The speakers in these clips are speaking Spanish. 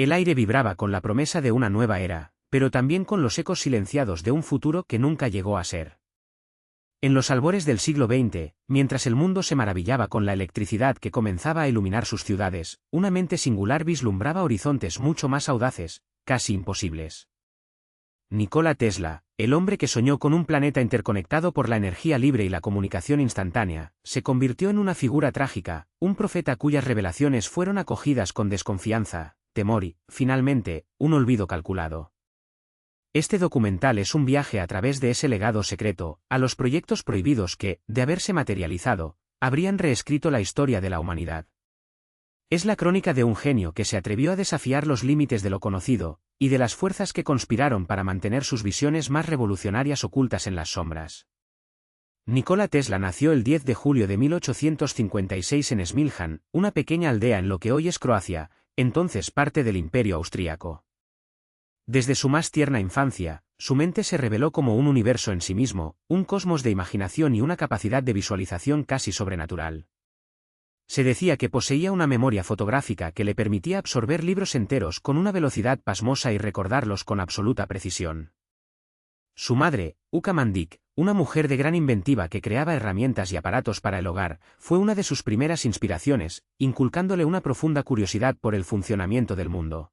El aire vibraba con la promesa de una nueva era, pero también con los ecos silenciados de un futuro que nunca llegó a ser. En los albores del siglo XX, mientras el mundo se maravillaba con la electricidad que comenzaba a iluminar sus ciudades, una mente singular vislumbraba horizontes mucho más audaces, casi imposibles. Nikola Tesla, el hombre que soñó con un planeta interconectado por la energía libre y la comunicación instantánea, se convirtió en una figura trágica, un profeta cuyas revelaciones fueron acogidas con desconfianza, temor y, finalmente, un olvido calculado. Este documental es un viaje a través de ese legado secreto, a los proyectos prohibidos que, de haberse materializado, habrían reescrito la historia de la humanidad. Es la crónica de un genio que se atrevió a desafiar los límites de lo conocido, y de las fuerzas que conspiraron para mantener sus visiones más revolucionarias ocultas en las sombras. Nikola Tesla nació el 10 de julio de 1856 en Smiljan, una pequeña aldea en lo que hoy es Croacia, entonces parte del Imperio Austríaco. Desde su más tierna infancia, su mente se reveló como un universo en sí mismo, un cosmos de imaginación y una capacidad de visualización casi sobrenatural. Se decía que poseía una memoria fotográfica que le permitía absorber libros enteros con una velocidad pasmosa y recordarlos con absoluta precisión. Su madre, Uka Mandik, una mujer de gran inventiva que creaba herramientas y aparatos para el hogar, fue una de sus primeras inspiraciones, inculcándole una profunda curiosidad por el funcionamiento del mundo.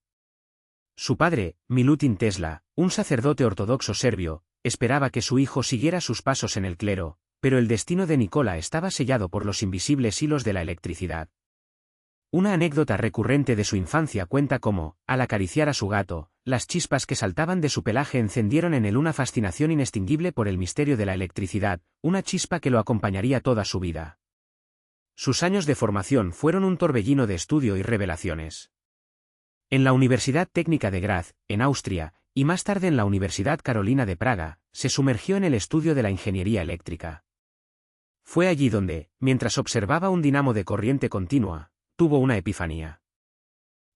Su padre, Milutin Tesla, un sacerdote ortodoxo serbio, esperaba que su hijo siguiera sus pasos en el clero, pero el destino de Nikola estaba sellado por los invisibles hilos de la electricidad. Una anécdota recurrente de su infancia cuenta cómo, al acariciar a su gato, las chispas que saltaban de su pelaje encendieron en él una fascinación inextinguible por el misterio de la electricidad, una chispa que lo acompañaría toda su vida. Sus años de formación fueron un torbellino de estudio y revelaciones. En la Universidad Técnica de Graz, en Austria, y más tarde en la Universidad Carolina de Praga, se sumergió en el estudio de la ingeniería eléctrica. Fue allí donde, mientras observaba un dinamo de corriente continua, tuvo una epifanía.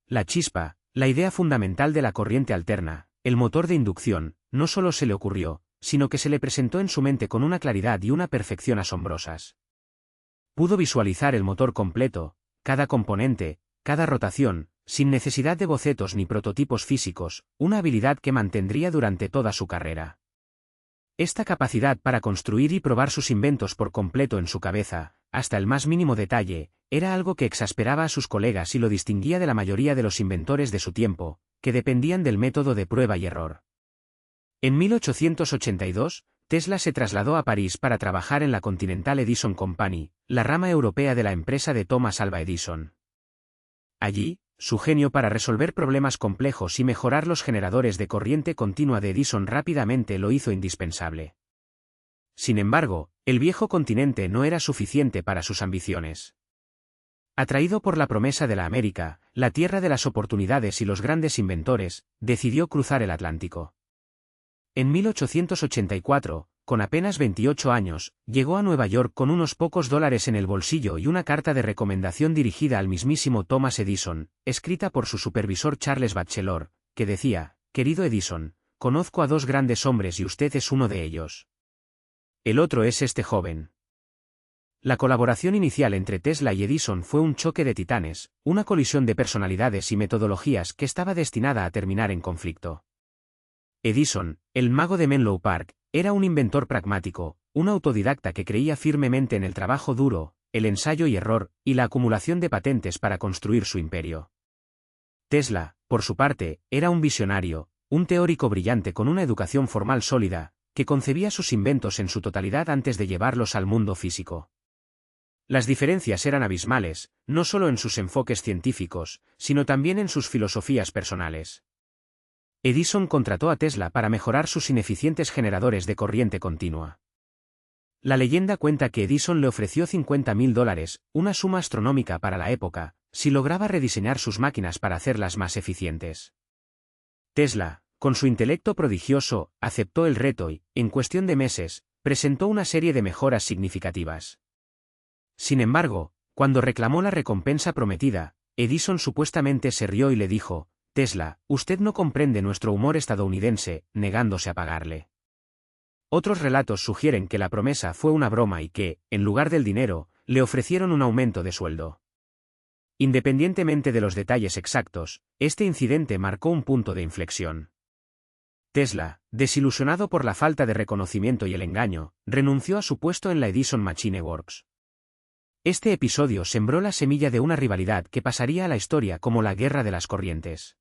La chispa, la idea fundamental de la corriente alterna, el motor de inducción, no solo se le ocurrió, sino que se le presentó en su mente con una claridad y una perfección asombrosas. Pudo visualizar el motor completo, cada componente, cada rotación, sin necesidad de bocetos ni prototipos físicos, una habilidad que mantendría durante toda su carrera. Esta capacidad para construir y probar sus inventos por completo en su cabeza, hasta el más mínimo detalle, era algo que exasperaba a sus colegas y lo distinguía de la mayoría de los inventores de su tiempo, que dependían del método de prueba y error. En 1882, Tesla se trasladó a París para trabajar en la Continental Edison Company, la rama europea de la empresa de Thomas Alva Edison. Allí, su genio para resolver problemas complejos y mejorar los generadores de corriente continua de Edison rápidamente lo hizo indispensable. Sin embargo, el viejo continente no era suficiente para sus ambiciones. Atraído por la promesa de la América, la tierra de las oportunidades y los grandes inventores, decidió cruzar el Atlántico. En 1884, con apenas 28 años, llegó a Nueva York con unos pocos dólares en el bolsillo y una carta de recomendación dirigida al mismísimo Thomas Edison, escrita por su supervisor Charles Batchelor, que decía: «Querido Edison, conozco a dos grandes hombres y usted es uno de ellos. El otro es este joven». La colaboración inicial entre Tesla y Edison fue un choque de titanes, una colisión de personalidades y metodologías que estaba destinada a terminar en conflicto. Edison, el mago de Menlo Park, era un inventor pragmático, un autodidacta que creía firmemente en el trabajo duro, el ensayo y error, y la acumulación de patentes para construir su imperio. Tesla, por su parte, era un visionario, un teórico brillante con una educación formal sólida, que concebía sus inventos en su totalidad antes de llevarlos al mundo físico. Las diferencias eran abismales, no solo en sus enfoques científicos, sino también en sus filosofías personales. Edison contrató a Tesla para mejorar sus ineficientes generadores de corriente continua. La leyenda cuenta que Edison le ofreció $50.000, una suma astronómica para la época, si lograba rediseñar sus máquinas para hacerlas más eficientes. Tesla, con su intelecto prodigioso, aceptó el reto y, en cuestión de meses, presentó una serie de mejoras significativas. Sin embargo, cuando reclamó la recompensa prometida, Edison supuestamente se rió y le dijo: «Tesla, usted no comprende nuestro humor estadounidense», negándose a pagarle. Otros relatos sugieren que la promesa fue una broma y que, en lugar del dinero, le ofrecieron un aumento de sueldo. Independientemente de los detalles exactos, este incidente marcó un punto de inflexión. Tesla, desilusionado por la falta de reconocimiento y el engaño, renunció a su puesto en la Edison Machine Works. Este episodio sembró la semilla de una rivalidad que pasaría a la historia como la Guerra de las Corrientes.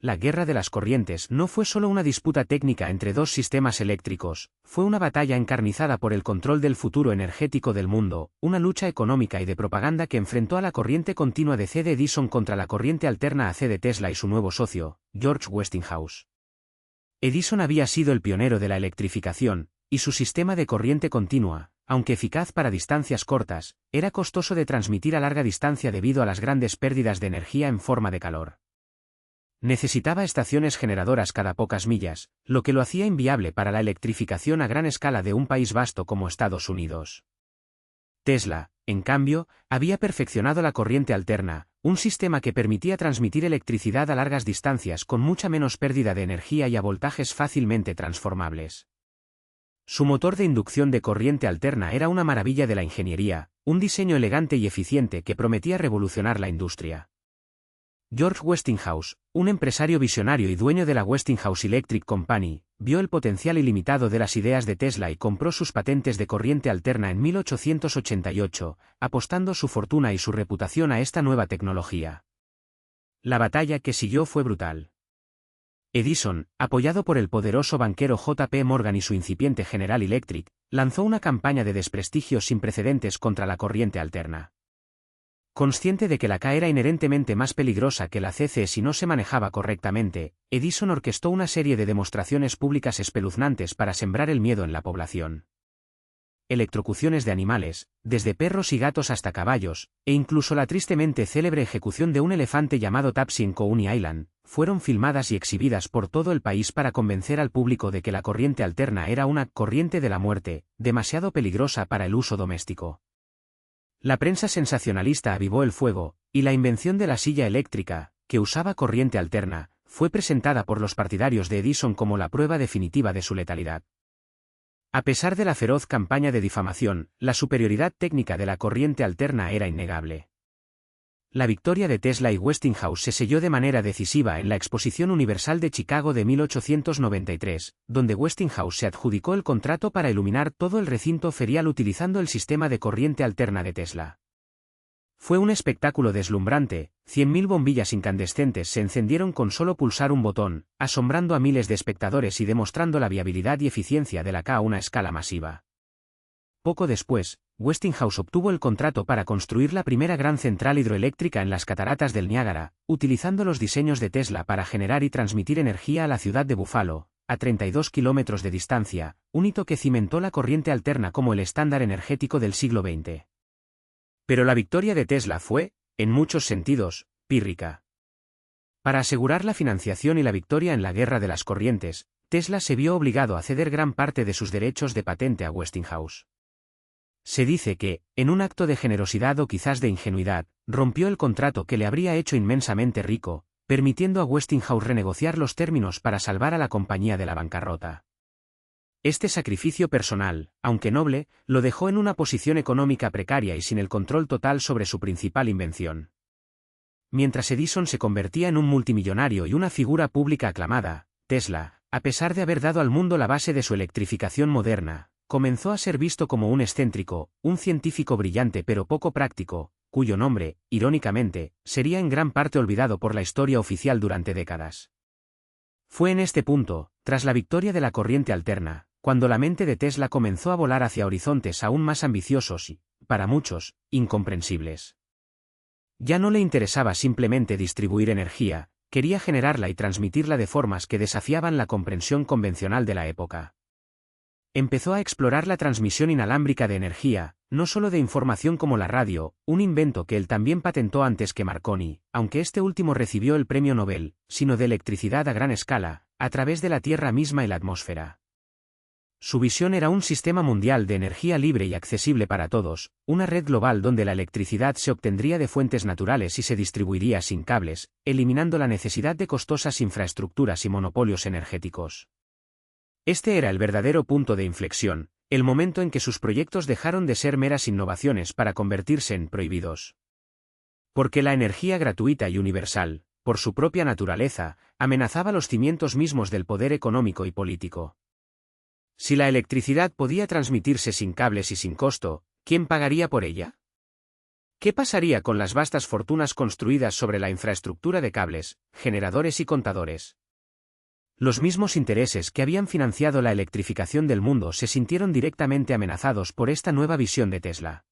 La Guerra de las Corrientes no fue solo una disputa técnica entre dos sistemas eléctricos, fue una batalla encarnizada por el control del futuro energético del mundo, una lucha económica y de propaganda que enfrentó a la corriente continua de C de Edison contra la corriente alterna AC de Tesla y su nuevo socio, George Westinghouse. Edison había sido el pionero de la electrificación, y su sistema de corriente continua, aunque eficaz para distancias cortas, era costoso de transmitir a larga distancia debido a las grandes pérdidas de energía en forma de calor. Necesitaba estaciones generadoras cada pocas millas, lo que lo hacía inviable para la electrificación a gran escala de un país vasto como Estados Unidos. Tesla, en cambio, había perfeccionado la corriente alterna, un sistema que permitía transmitir electricidad a largas distancias con mucha menos pérdida de energía y a voltajes fácilmente transformables. Su motor de inducción de corriente alterna era una maravilla de la ingeniería, un diseño elegante y eficiente que prometía revolucionar la industria. George Westinghouse, un empresario visionario y dueño de la Westinghouse Electric Company, vio el potencial ilimitado de las ideas de Tesla y compró sus patentes de corriente alterna en 1888, apostando su fortuna y su reputación a esta nueva tecnología. La batalla que siguió fue brutal. Edison, apoyado por el poderoso banquero J. P. Morgan y su incipiente General Electric, lanzó una campaña de desprestigio sin precedentes contra la corriente alterna. Consciente de que la K era inherentemente más peligrosa que la CC si no se manejaba correctamente, Edison orquestó una serie de demostraciones públicas espeluznantes para sembrar el miedo en la población. Electrocuciones de animales, desde perros y gatos hasta caballos, e incluso la tristemente célebre ejecución de un elefante llamado Tapsi en Coney Island, fueron filmadas y exhibidas por todo el país para convencer al público de que la corriente alterna era una corriente de la muerte, demasiado peligrosa para el uso doméstico. La prensa sensacionalista avivó el fuego, y la invención de la silla eléctrica, que usaba corriente alterna, fue presentada por los partidarios de Edison como la prueba definitiva de su letalidad. A pesar de la feroz campaña de difamación, la superioridad técnica de la corriente alterna era innegable. La victoria de Tesla y Westinghouse se selló de manera decisiva en la Exposición Universal de Chicago de 1893, donde Westinghouse se adjudicó el contrato para iluminar todo el recinto ferial utilizando el sistema de corriente alterna de Tesla. Fue un espectáculo deslumbrante, 100.000 bombillas incandescentes se encendieron con solo pulsar un botón, asombrando a miles de espectadores y demostrando la viabilidad y eficiencia de la K a una escala masiva. Poco después, Westinghouse obtuvo el contrato para construir la primera gran central hidroeléctrica en las cataratas del Niágara, utilizando los diseños de Tesla para generar y transmitir energía a la ciudad de Buffalo, a 32 kilómetros de distancia, un hito que cimentó la corriente alterna como el estándar energético del siglo XX. Pero la victoria de Tesla fue, en muchos sentidos, pírrica. Para asegurar la financiación y la victoria en la Guerra de las Corrientes, Tesla se vio obligado a ceder gran parte de sus derechos de patente a Westinghouse. Se dice que, en un acto de generosidad o quizás de ingenuidad, rompió el contrato que le habría hecho inmensamente rico, permitiendo a Westinghouse renegociar los términos para salvar a la compañía de la bancarrota. Este sacrificio personal, aunque noble, lo dejó en una posición económica precaria y sin el control total sobre su principal invención. Mientras Edison se convertía en un multimillonario y una figura pública aclamada, Tesla, a pesar de haber dado al mundo la base de su electrificación moderna, comenzó a ser visto como un excéntrico, un científico brillante pero poco práctico, cuyo nombre, irónicamente, sería en gran parte olvidado por la historia oficial durante décadas. Fue en este punto, tras la victoria de la corriente alterna, cuando la mente de Tesla comenzó a volar hacia horizontes aún más ambiciosos y, para muchos, incomprensibles. Ya no le interesaba simplemente distribuir energía, quería generarla y transmitirla de formas que desafiaban la comprensión convencional de la época. Empezó a explorar la transmisión inalámbrica de energía, no solo de información como la radio, un invento que él también patentó antes que Marconi, aunque este último recibió el premio Nobel, sino de electricidad a gran escala, a través de la Tierra misma y la atmósfera. Su visión era un sistema mundial de energía libre y accesible para todos, una red global donde la electricidad se obtendría de fuentes naturales y se distribuiría sin cables, eliminando la necesidad de costosas infraestructuras y monopolios energéticos. Este era el verdadero punto de inflexión, el momento en que sus proyectos dejaron de ser meras innovaciones para convertirse en prohibidos. Porque la energía gratuita y universal, por su propia naturaleza, amenazaba los cimientos mismos del poder económico y político. Si la electricidad podía transmitirse sin cables y sin costo, ¿quién pagaría por ella? ¿Qué pasaría con las vastas fortunas construidas sobre la infraestructura de cables, generadores y contadores? Los mismos intereses que habían financiado la electrificación del mundo se sintieron directamente amenazados por esta nueva visión de Tesla.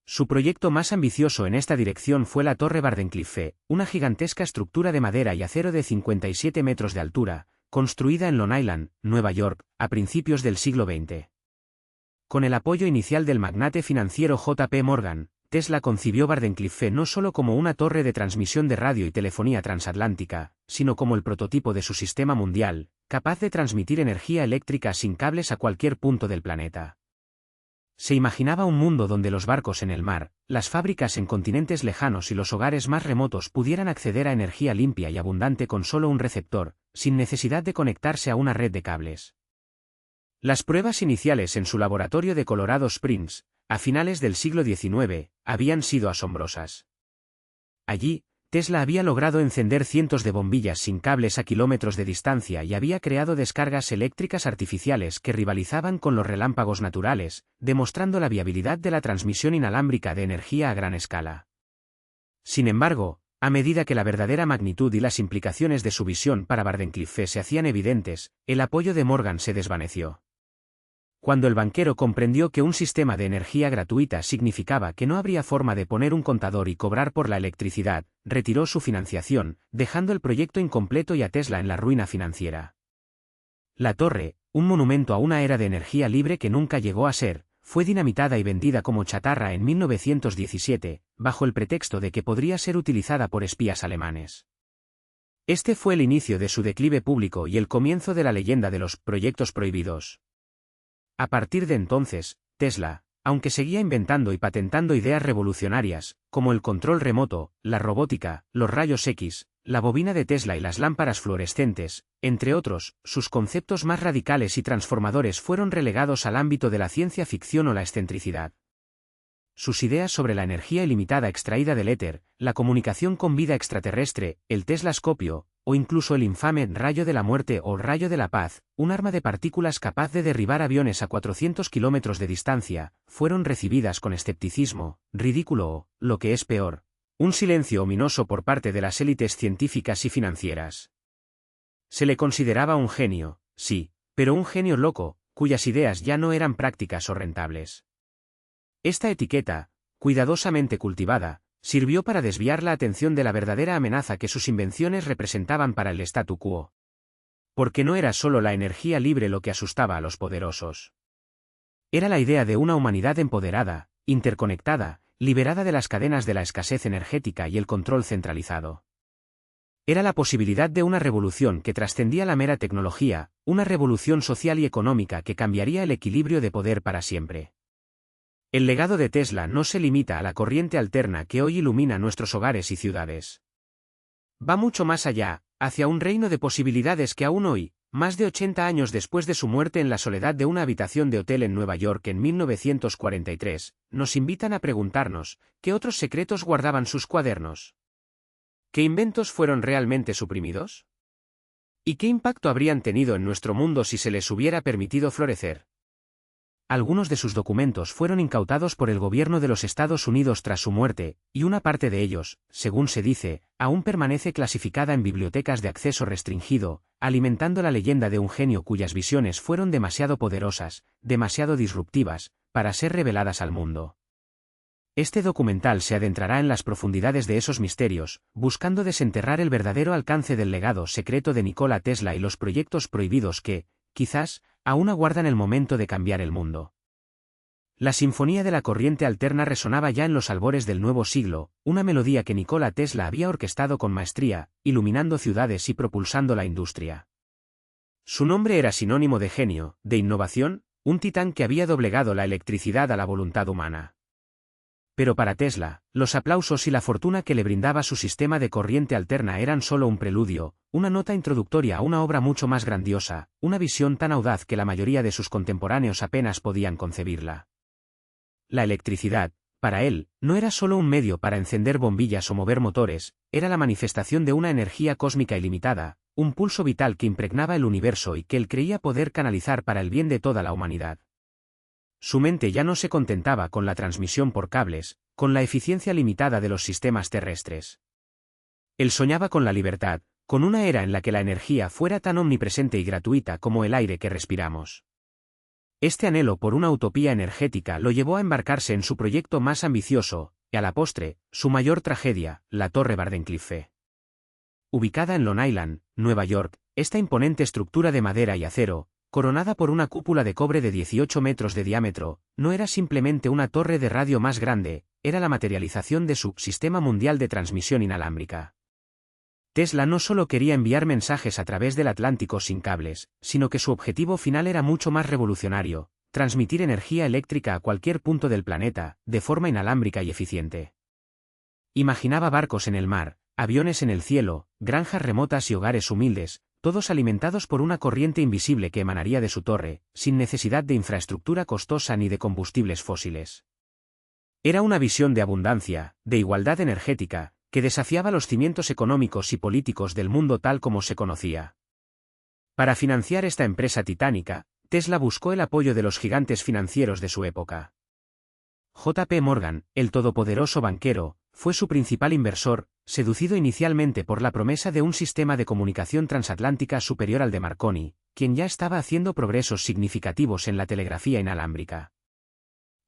Su proyecto más ambicioso en esta dirección fue la Torre Wardenclyffe, una gigantesca estructura de madera y acero de 57 metros de altura, construida en Long Island, Nueva York, a principios del siglo XX. Con el apoyo inicial del magnate financiero J. P. Morgan, Tesla concibió Wardenclyffe no solo como una torre de transmisión de radio y telefonía transatlántica, sino como el prototipo de su sistema mundial, capaz de transmitir energía eléctrica sin cables a cualquier punto del planeta. Se imaginaba un mundo donde los barcos en el mar, las fábricas en continentes lejanos y los hogares más remotos pudieran acceder a energía limpia y abundante con solo un receptor, sin necesidad de conectarse a una red de cables. Las pruebas iniciales en su laboratorio de Colorado Springs, a finales del siglo XIX, habían sido asombrosas. Allí, Tesla había logrado encender cientos de bombillas sin cables a kilómetros de distancia y había creado descargas eléctricas artificiales que rivalizaban con los relámpagos naturales, demostrando la viabilidad de la transmisión inalámbrica de energía a gran escala. Sin embargo, a medida que la verdadera magnitud y las implicaciones de su visión para Wardenclyffe se hacían evidentes, el apoyo de Morgan se desvaneció. Cuando el banquero comprendió que un sistema de energía gratuita significaba que no habría forma de poner un contador y cobrar por la electricidad, retiró su financiación, dejando el proyecto incompleto y a Tesla en la ruina financiera. La torre, un monumento a una era de energía libre que nunca llegó a ser, fue dinamitada y vendida como chatarra en 1917, bajo el pretexto de que podría ser utilizada por espías alemanes. Este fue el inicio de su declive público y el comienzo de la leyenda de los proyectos prohibidos. A partir de entonces, Tesla, aunque seguía inventando y patentando ideas revolucionarias, como el control remoto, la robótica, los rayos X, la bobina de Tesla y las lámparas fluorescentes, entre otros, sus conceptos más radicales y transformadores fueron relegados al ámbito de la ciencia ficción o la excentricidad. Sus ideas sobre la energía ilimitada extraída del éter, la comunicación con vida extraterrestre, el teslascopio, o incluso el infame rayo de la muerte o rayo de la paz, un arma de partículas capaz de derribar aviones a 400 kilómetros de distancia, fueron recibidas con escepticismo, ridículo o, lo que es peor, un silencio ominoso por parte de las élites científicas y financieras. Se le consideraba un genio, sí, pero un genio loco, cuyas ideas ya no eran prácticas o rentables. Esta etiqueta, cuidadosamente cultivada, sirvió para desviar la atención de la verdadera amenaza que sus invenciones representaban para el statu quo. Porque no era solo la energía libre lo que asustaba a los poderosos. Era la idea de una humanidad empoderada, interconectada, liberada de las cadenas de la escasez energética y el control centralizado. Era la posibilidad de una revolución que trascendía la mera tecnología, una revolución social y económica que cambiaría el equilibrio de poder para siempre. El legado de Tesla no se limita a la corriente alterna que hoy ilumina nuestros hogares y ciudades. Va mucho más allá, hacia un reino de posibilidades que aún hoy, más de 80 años después de su muerte en la soledad de una habitación de hotel en Nueva York en 1943, nos invitan a preguntarnos, ¿qué otros secretos guardaban sus cuadernos? ¿Qué inventos fueron realmente suprimidos? ¿Y qué impacto habrían tenido en nuestro mundo si se les hubiera permitido florecer? Algunos de sus documentos fueron incautados por el gobierno de los Estados Unidos tras su muerte, y una parte de ellos, según se dice, aún permanece clasificada en bibliotecas de acceso restringido, alimentando la leyenda de un genio cuyas visiones fueron demasiado poderosas, demasiado disruptivas, para ser reveladas al mundo. Este documental se adentrará en las profundidades de esos misterios, buscando desenterrar el verdadero alcance del legado secreto de Nikola Tesla y los proyectos prohibidos que, quizás, aún aguardan el momento de cambiar el mundo. La sinfonía de la corriente alterna resonaba ya en los albores del nuevo siglo, una melodía que Nikola Tesla había orquestado con maestría, iluminando ciudades y propulsando la industria. Su nombre era sinónimo de genio, de innovación, un titán que había doblegado la electricidad a la voluntad humana. Pero para Tesla, los aplausos y la fortuna que le brindaba su sistema de corriente alterna eran solo un preludio, una nota introductoria a una obra mucho más grandiosa, una visión tan audaz que la mayoría de sus contemporáneos apenas podían concebirla. La electricidad, Para él, no era solo un medio para encender bombillas o mover motores, era la manifestación de una energía cósmica ilimitada, un pulso vital que impregnaba el universo y que él creía poder canalizar para el bien de toda la humanidad. Su mente ya no se contentaba con la transmisión por cables, con la eficiencia limitada de los sistemas terrestres. Él soñaba con la libertad, con una era en la que la energía fuera tan omnipresente y gratuita como el aire que respiramos. Este anhelo por una utopía energética lo llevó a embarcarse en su proyecto más ambicioso, y a la postre, su mayor tragedia, la Torre Wardenclyffe. Ubicada en Long Island, Nueva York, esta imponente estructura de madera y acero, coronada por una cúpula de cobre de 18 metros de diámetro, no era simplemente una torre de radio más grande, era la materialización de su sistema mundial de transmisión inalámbrica. Tesla no solo quería enviar mensajes a través del Atlántico sin cables, sino que su objetivo final era mucho más revolucionario: transmitir energía eléctrica a cualquier punto del planeta, de forma inalámbrica y eficiente. Imaginaba barcos en el mar, aviones en el cielo, granjas remotas y hogares humildes, todos alimentados por una corriente invisible que emanaría de su torre, sin necesidad de infraestructura costosa ni de combustibles fósiles. Era una visión de abundancia, de igualdad energética, que desafiaba los cimientos económicos y políticos del mundo tal como se conocía. Para financiar esta empresa titánica, Tesla buscó el apoyo de los gigantes financieros de su época. J. P. Morgan, el todopoderoso banquero, fue su principal inversor, seducido inicialmente por la promesa de un sistema de comunicación transatlántica superior al de Marconi, quien ya estaba haciendo progresos significativos en la telegrafía inalámbrica.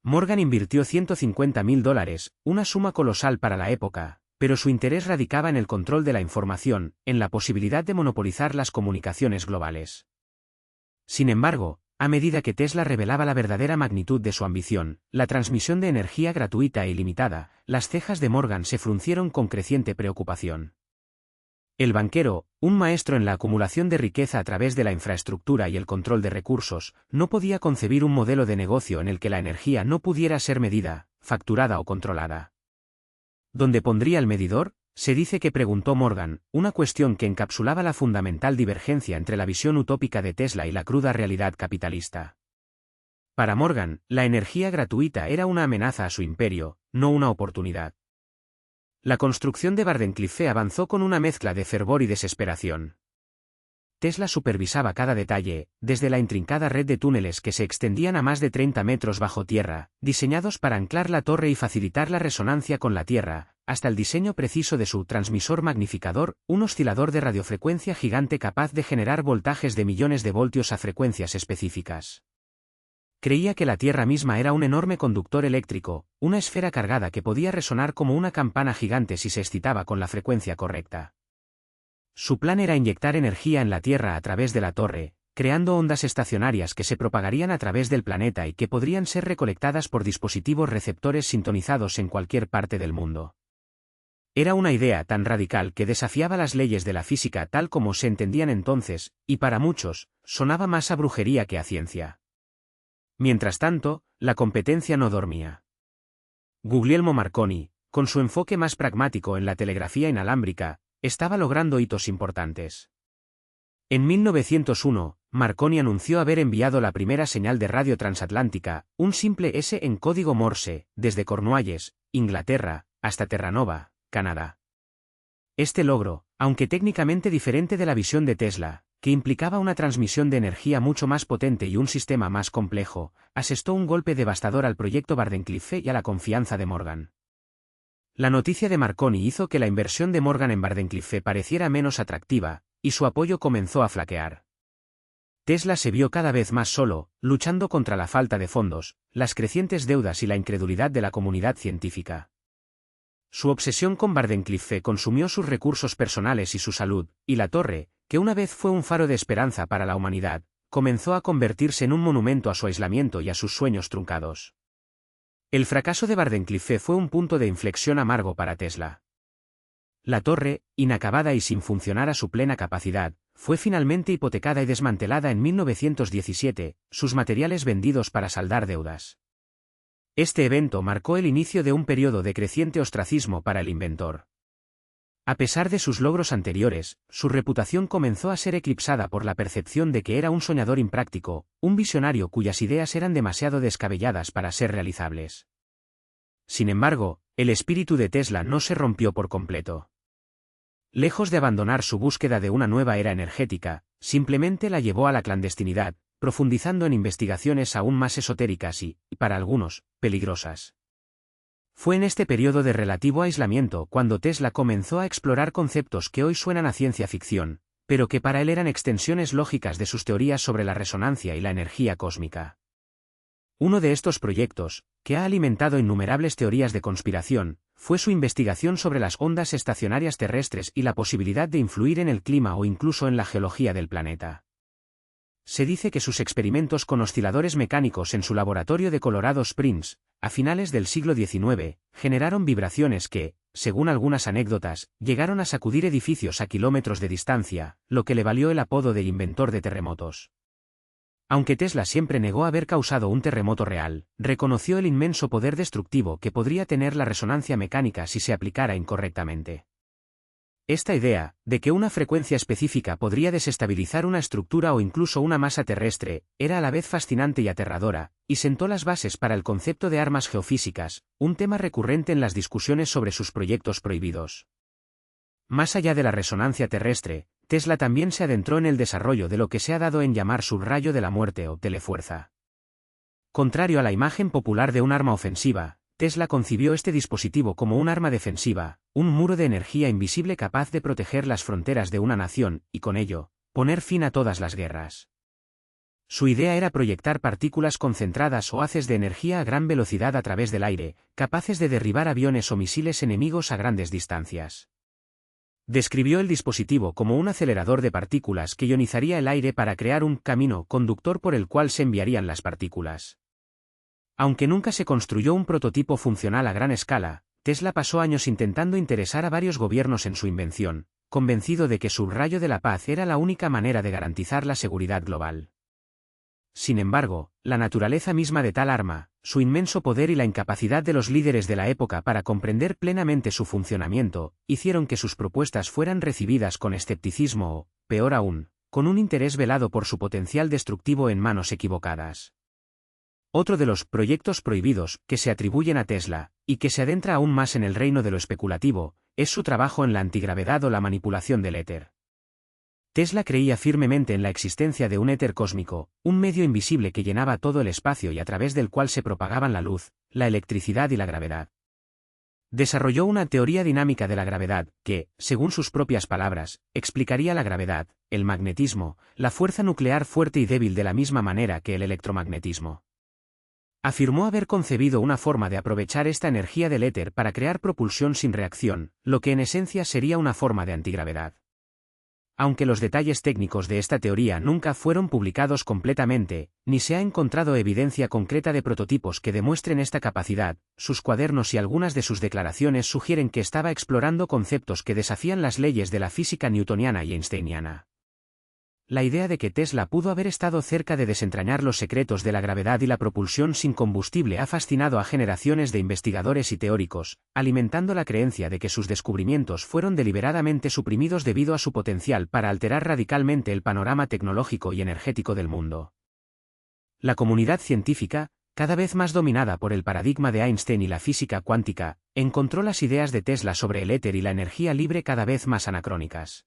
Morgan invirtió $150.000, una suma colosal para la época, pero su interés radicaba en el control de la información, en la posibilidad de monopolizar las comunicaciones globales. Sin embargo, a medida que Tesla revelaba la verdadera magnitud de su ambición, la transmisión de energía gratuita e ilimitada, las cejas de Morgan se fruncieron con creciente preocupación. El banquero, un maestro en la acumulación de riqueza a través de la infraestructura y el control de recursos, no podía concebir un modelo de negocio en el que la energía no pudiera ser medida, facturada o controlada. ¿Dónde pondría el medidor?, se dice que preguntó Morgan, una cuestión que encapsulaba la fundamental divergencia entre la visión utópica de Tesla y la cruda realidad capitalista. Para Morgan, la energía gratuita era una amenaza a su imperio, no una oportunidad. La construcción de Wardenclyffe avanzó con una mezcla de fervor y desesperación. Tesla supervisaba cada detalle, desde la intrincada red de túneles que se extendían a más de 30 metros bajo tierra, diseñados para anclar la torre y facilitar la resonancia con la tierra, hasta el diseño preciso de su transmisor magnificador, un oscilador de radiofrecuencia gigante capaz de generar voltajes de millones de voltios a frecuencias específicas. Creía que la Tierra misma era un enorme conductor eléctrico, una esfera cargada que podía resonar como una campana gigante si se excitaba con la frecuencia correcta. Su plan era inyectar energía en la Tierra a través de la torre, creando ondas estacionarias que se propagarían a través del planeta y que podrían ser recolectadas por dispositivos receptores sintonizados en cualquier parte del mundo. Era una idea tan radical que desafiaba las leyes de la física tal como se entendían entonces, y para muchos, sonaba más a brujería que a ciencia. Mientras tanto, la competencia no dormía. Guglielmo Marconi, con su enfoque más pragmático en la telegrafía inalámbrica, estaba logrando hitos importantes. En 1901, Marconi anunció haber enviado la primera señal de radio transatlántica, un simple S en código Morse, desde Cornualles, Inglaterra, hasta Terranova, Canadá. Este logro, aunque técnicamente diferente de la visión de Tesla, que implicaba una transmisión de energía mucho más potente y un sistema más complejo, asestó un golpe devastador al proyecto Wardenclyffe y a la confianza de Morgan. La noticia de Marconi hizo que la inversión de Morgan en Wardenclyffe pareciera menos atractiva, y su apoyo comenzó a flaquear. Tesla se vio cada vez más solo, luchando contra la falta de fondos, las crecientes deudas y la incredulidad de la comunidad científica. Su obsesión con Wardenclyffe consumió sus recursos personales y su salud, y la torre, que una vez fue un faro de esperanza para la humanidad, comenzó a convertirse en un monumento a su aislamiento y a sus sueños truncados. El fracaso de Wardenclyffe fue un punto de inflexión amargo para Tesla. La torre, inacabada y sin funcionar a su plena capacidad, fue finalmente hipotecada y desmantelada en 1917, sus materiales vendidos para saldar deudas. Este evento marcó el inicio de un periodo de creciente ostracismo para el inventor. A pesar de sus logros anteriores, su reputación comenzó a ser eclipsada por la percepción de que era un soñador impráctico, un visionario cuyas ideas eran demasiado descabelladas para ser realizables. Sin embargo, el espíritu de Tesla no se rompió por completo. Lejos de abandonar su búsqueda de una nueva era energética, simplemente la llevó a la clandestinidad, profundizando en investigaciones aún más esotéricas y, para algunos, peligrosas. Fue en este periodo de relativo aislamiento cuando Tesla comenzó a explorar conceptos que hoy suenan a ciencia ficción, pero que para él eran extensiones lógicas de sus teorías sobre la resonancia y la energía cósmica. Uno de estos proyectos, que ha alimentado innumerables teorías de conspiración, fue su investigación sobre las ondas estacionarias terrestres y la posibilidad de influir en el clima o incluso en la geología del planeta. Se dice que sus experimentos con osciladores mecánicos en su laboratorio de Colorado Springs, a finales del siglo XIX, generaron vibraciones que, según algunas anécdotas, llegaron a sacudir edificios a kilómetros de distancia, lo que le valió el apodo de inventor de terremotos. Aunque Tesla siempre negó haber causado un terremoto real, reconoció el inmenso poder destructivo que podría tener la resonancia mecánica si se aplicara incorrectamente. Esta idea, de que una frecuencia específica podría desestabilizar una estructura o incluso una masa terrestre, era a la vez fascinante y aterradora, y sentó las bases para el concepto de armas geofísicas, un tema recurrente en las discusiones sobre sus proyectos prohibidos. Más allá de la resonancia terrestre, Tesla también se adentró en el desarrollo de lo que se ha dado en llamar subrayo de la muerte o telefuerza. Contrario a la imagen popular de un arma ofensiva, Tesla concibió este dispositivo como un arma defensiva, un muro de energía invisible capaz de proteger las fronteras de una nación, y con ello, poner fin a todas las guerras. Su idea era proyectar partículas concentradas o haces de energía a gran velocidad a través del aire, capaces de derribar aviones o misiles enemigos a grandes distancias. Describió el dispositivo como un acelerador de partículas que ionizaría el aire para crear un camino conductor por el cual se enviarían las partículas. Aunque nunca se construyó un prototipo funcional a gran escala, Tesla pasó años intentando interesar a varios gobiernos en su invención, convencido de que su rayo de la paz era la única manera de garantizar la seguridad global. Sin embargo, la naturaleza misma de tal arma, su inmenso poder y la incapacidad de los líderes de la época para comprender plenamente su funcionamiento, hicieron que sus propuestas fueran recibidas con escepticismo o, peor aún, con un interés velado por su potencial destructivo en manos equivocadas. Otro de los proyectos prohibidos que se atribuyen a Tesla, y que se adentra aún más en el reino de lo especulativo, es su trabajo en la antigravedad o la manipulación del éter. Tesla creía firmemente en la existencia de un éter cósmico, un medio invisible que llenaba todo el espacio y a través del cual se propagaban la luz, la electricidad y la gravedad. Desarrolló una teoría dinámica de la gravedad, que, según sus propias palabras, explicaría la gravedad, el magnetismo, la fuerza nuclear fuerte y débil de la misma manera que el electromagnetismo. Afirmó haber concebido una forma de aprovechar esta energía del éter para crear propulsión sin reacción, lo que en esencia sería una forma de antigravedad. Aunque los detalles técnicos de esta teoría nunca fueron publicados completamente, ni se ha encontrado evidencia concreta de prototipos que demuestren esta capacidad, sus cuadernos y algunas de sus declaraciones sugieren que estaba explorando conceptos que desafían las leyes de la física newtoniana y einsteiniana. La idea de que Tesla pudo haber estado cerca de desentrañar los secretos de la gravedad y la propulsión sin combustible ha fascinado a generaciones de investigadores y teóricos, alimentando la creencia de que sus descubrimientos fueron deliberadamente suprimidos debido a su potencial para alterar radicalmente el panorama tecnológico y energético del mundo. La comunidad científica, cada vez más dominada por el paradigma de Einstein y la física cuántica, encontró las ideas de Tesla sobre el éter y la energía libre cada vez más anacrónicas.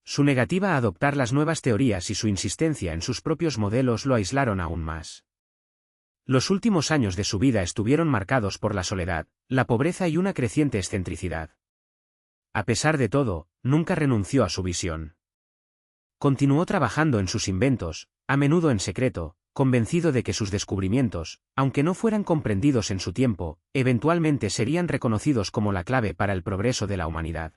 Su negativa a adoptar las nuevas teorías y su insistencia en sus propios modelos lo aislaron aún más. Los últimos años de su vida estuvieron marcados por la soledad, la pobreza y una creciente excentricidad. A pesar de todo, nunca renunció a su visión. Continuó trabajando en sus inventos, a menudo en secreto, convencido de que sus descubrimientos, aunque no fueran comprendidos en su tiempo, eventualmente serían reconocidos como la clave para el progreso de la humanidad.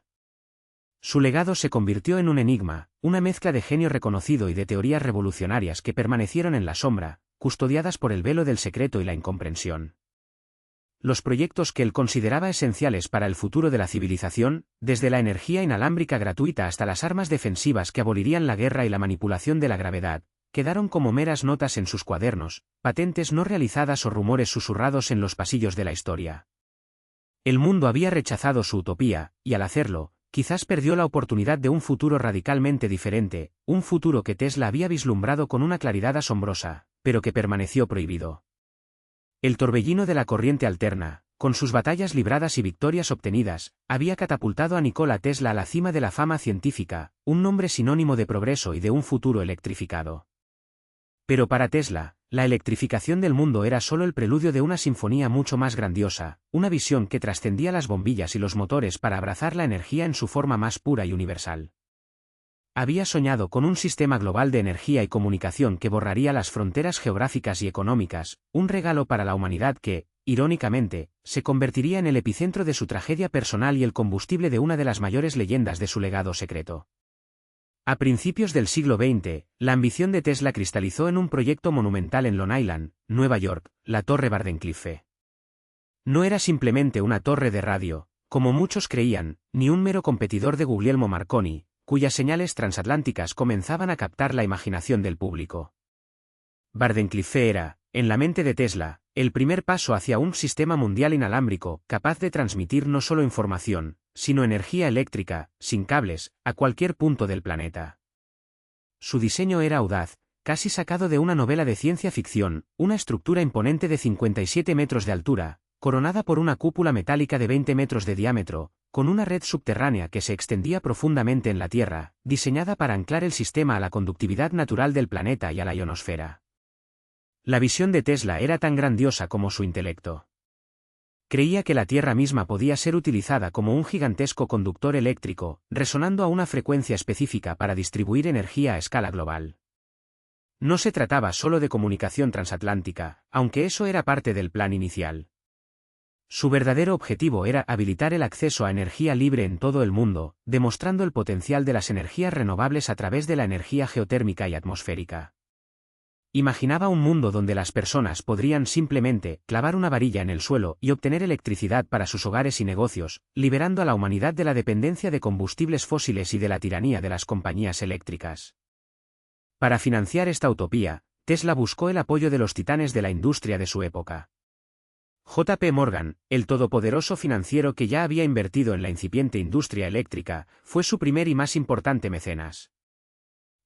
Su legado se convirtió en un enigma, una mezcla de genio reconocido y de teorías revolucionarias que permanecieron en la sombra, custodiadas por el velo del secreto y la incomprensión. Los proyectos que él consideraba esenciales para el futuro de la civilización, desde la energía inalámbrica gratuita hasta las armas defensivas que abolirían la guerra y la manipulación de la gravedad, quedaron como meras notas en sus cuadernos, patentes no realizadas o rumores susurrados en los pasillos de la historia. El mundo había rechazado su utopía, y al hacerlo, quizás perdió la oportunidad de un futuro radicalmente diferente, un futuro que Tesla había vislumbrado con una claridad asombrosa, pero que permaneció prohibido. El torbellino de la corriente alterna, con sus batallas libradas y victorias obtenidas, había catapultado a Nikola Tesla a la cima de la fama científica, un nombre sinónimo de progreso y de un futuro electrificado. Pero para Tesla, la electrificación del mundo era solo el preludio de una sinfonía mucho más grandiosa, una visión que trascendía las bombillas y los motores para abrazar la energía en su forma más pura y universal. Había soñado con un sistema global de energía y comunicación que borraría las fronteras geográficas y económicas, un regalo para la humanidad que, irónicamente, se convertiría en el epicentro de su tragedia personal y el combustible de una de las mayores leyendas de su legado secreto. A principios del siglo XX, la ambición de Tesla cristalizó en un proyecto monumental en Long Island, Nueva York, la Torre Wardenclyffe. No era simplemente una torre de radio, como muchos creían, ni un mero competidor de Guglielmo Marconi, cuyas señales transatlánticas comenzaban a captar la imaginación del público. Wardenclyffe era, en la mente de Tesla, el primer paso hacia un sistema mundial inalámbrico, capaz de transmitir no solo información, sino energía eléctrica, sin cables, a cualquier punto del planeta. Su diseño era audaz, casi sacado de una novela de ciencia ficción, una estructura imponente de 57 metros de altura, coronada por una cúpula metálica de 20 metros de diámetro, con una red subterránea que se extendía profundamente en la Tierra, diseñada para anclar el sistema a la conductividad natural del planeta y a la ionosfera. La visión de Tesla era tan grandiosa como su intelecto. Creía que la Tierra misma podía ser utilizada como un gigantesco conductor eléctrico, resonando a una frecuencia específica para distribuir energía a escala global. No se trataba solo de comunicación transatlántica, aunque eso era parte del plan inicial. Su verdadero objetivo era habilitar el acceso a energía libre en todo el mundo, demostrando el potencial de las energías renovables a través de la energía geotérmica y atmosférica. Imaginaba un mundo donde las personas podrían simplemente clavar una varilla en el suelo y obtener electricidad para sus hogares y negocios, liberando a la humanidad de la dependencia de combustibles fósiles y de la tiranía de las compañías eléctricas. Para financiar esta utopía, Tesla buscó el apoyo de los titanes de la industria de su época. J. P. Morgan, el todopoderoso financiero que ya había invertido en la incipiente industria eléctrica, fue su primer y más importante mecenas.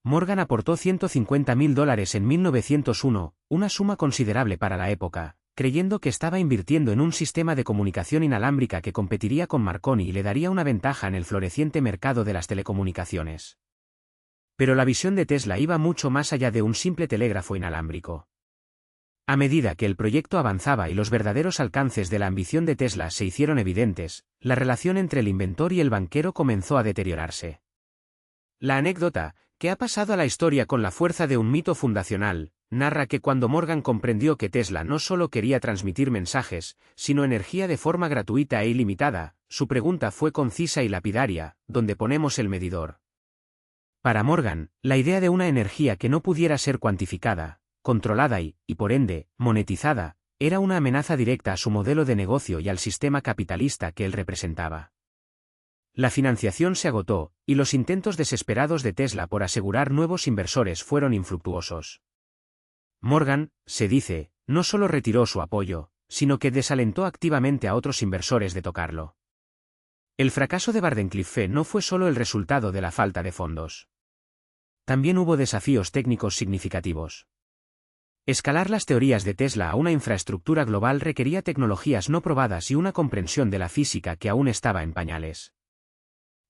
Morgan aportó $150.000 en 1901, una suma considerable para la época, creyendo que estaba invirtiendo en un sistema de comunicación inalámbrica que competiría con Marconi y le daría una ventaja en el floreciente mercado de las telecomunicaciones. Pero la visión de Tesla iba mucho más allá de un simple telégrafo inalámbrico. A medida que el proyecto avanzaba y los verdaderos alcances de la ambición de Tesla se hicieron evidentes, la relación entre el inventor y el banquero comenzó a deteriorarse. La anécdota, que ha pasado a la historia con la fuerza de un mito fundacional, narra que cuando Morgan comprendió que Tesla no solo quería transmitir mensajes, sino energía de forma gratuita e ilimitada, su pregunta fue concisa y lapidaria: ¿dónde ponemos el medidor? Para Morgan, la idea de una energía que no pudiera ser cuantificada, controlada y, por ende, monetizada, era una amenaza directa a su modelo de negocio y al sistema capitalista que él representaba. La financiación se agotó, y los intentos desesperados de Tesla por asegurar nuevos inversores fueron infructuosos. Morgan, se dice, no solo retiró su apoyo, sino que desalentó activamente a otros inversores de tocarlo. El fracaso de Wardenclyffe no fue solo el resultado de la falta de fondos. También hubo desafíos técnicos significativos. Escalar las teorías de Tesla a una infraestructura global requería tecnologías no probadas y una comprensión de la física que aún estaba en pañales.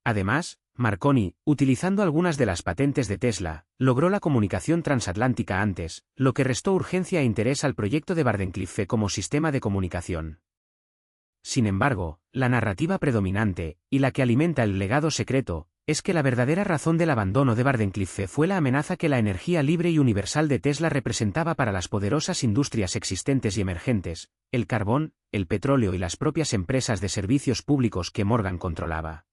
Además, Marconi, utilizando algunas de las patentes de Tesla, logró la comunicación transatlántica antes, lo que restó urgencia e interés al proyecto de Wardenclyffe como sistema de comunicación. Sin embargo, la narrativa predominante, y la que alimenta el legado secreto, es que la verdadera razón del abandono de Wardenclyffe fue la amenaza que la energía libre y universal de Tesla representaba para las poderosas industrias existentes y emergentes, el carbón, el petróleo y las propias empresas de servicios públicos que Morgan controlaba.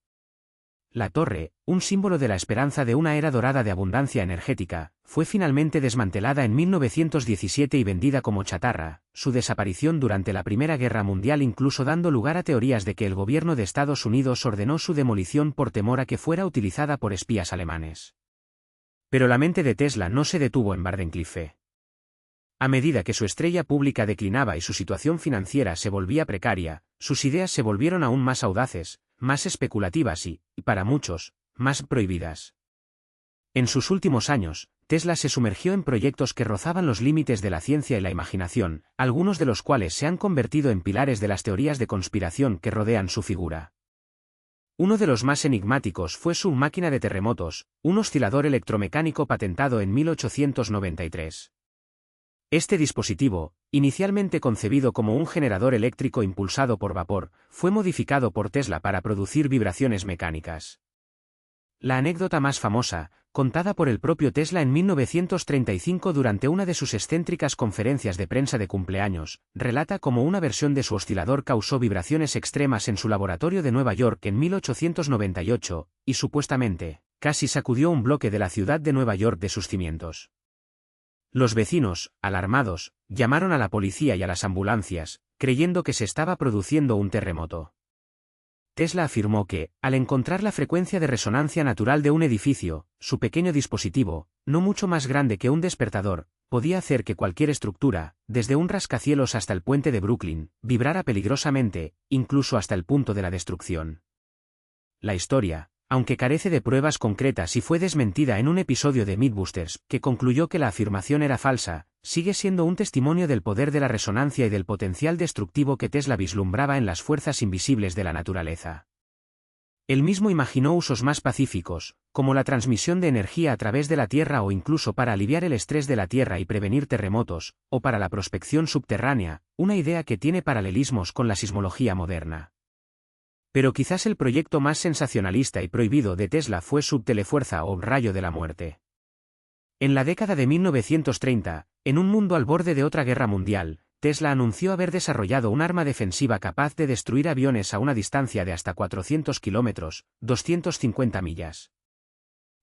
La torre, un símbolo de la esperanza de una era dorada de abundancia energética, fue finalmente desmantelada en 1917 y vendida como chatarra, su desaparición durante la Primera Guerra Mundial incluso dando lugar a teorías de que el gobierno de Estados Unidos ordenó su demolición por temor a que fuera utilizada por espías alemanes. Pero la mente de Tesla no se detuvo en Wardenclyffe. A medida que su estrella pública declinaba y su situación financiera se volvía precaria, sus ideas se volvieron aún más audaces, más especulativas y, para muchos, más prohibidas. En sus últimos años, Tesla se sumergió en proyectos que rozaban los límites de la ciencia y la imaginación, algunos de los cuales se han convertido en pilares de las teorías de conspiración que rodean su figura. Uno de los más enigmáticos fue su máquina de terremotos, un oscilador electromecánico patentado en 1893. Este dispositivo, inicialmente concebido como un generador eléctrico impulsado por vapor, fue modificado por Tesla para producir vibraciones mecánicas. La anécdota más famosa, contada por el propio Tesla en 1935 durante una de sus excéntricas conferencias de prensa de cumpleaños, relata cómo una versión de su oscilador causó vibraciones extremas en su laboratorio de Nueva York en 1898, y supuestamente, casi sacudió un bloque de la ciudad de Nueva York de sus cimientos. Los vecinos, alarmados, llamaron a la policía y a las ambulancias, creyendo que se estaba produciendo un terremoto. Tesla afirmó que, al encontrar la frecuencia de resonancia natural de un edificio, su pequeño dispositivo, no mucho más grande que un despertador, podía hacer que cualquier estructura, desde un rascacielos hasta el puente de Brooklyn, vibrara peligrosamente, incluso hasta el punto de la destrucción. La historia, aunque carece de pruebas concretas y fue desmentida en un episodio de Mythbusters, que concluyó que la afirmación era falsa, sigue siendo un testimonio del poder de la resonancia y del potencial destructivo que Tesla vislumbraba en las fuerzas invisibles de la naturaleza. Él mismo imaginó usos más pacíficos, como la transmisión de energía a través de la Tierra o incluso para aliviar el estrés de la Tierra y prevenir terremotos, o para la prospección subterránea, una idea que tiene paralelismos con la sismología moderna. Pero quizás el proyecto más sensacionalista y prohibido de Tesla fue su telefuerza o rayo de la muerte. En la década de 1930, en un mundo al borde de otra guerra mundial, Tesla anunció haber desarrollado un arma defensiva capaz de destruir aviones a una distancia de hasta 400 kilómetros, 250 millas.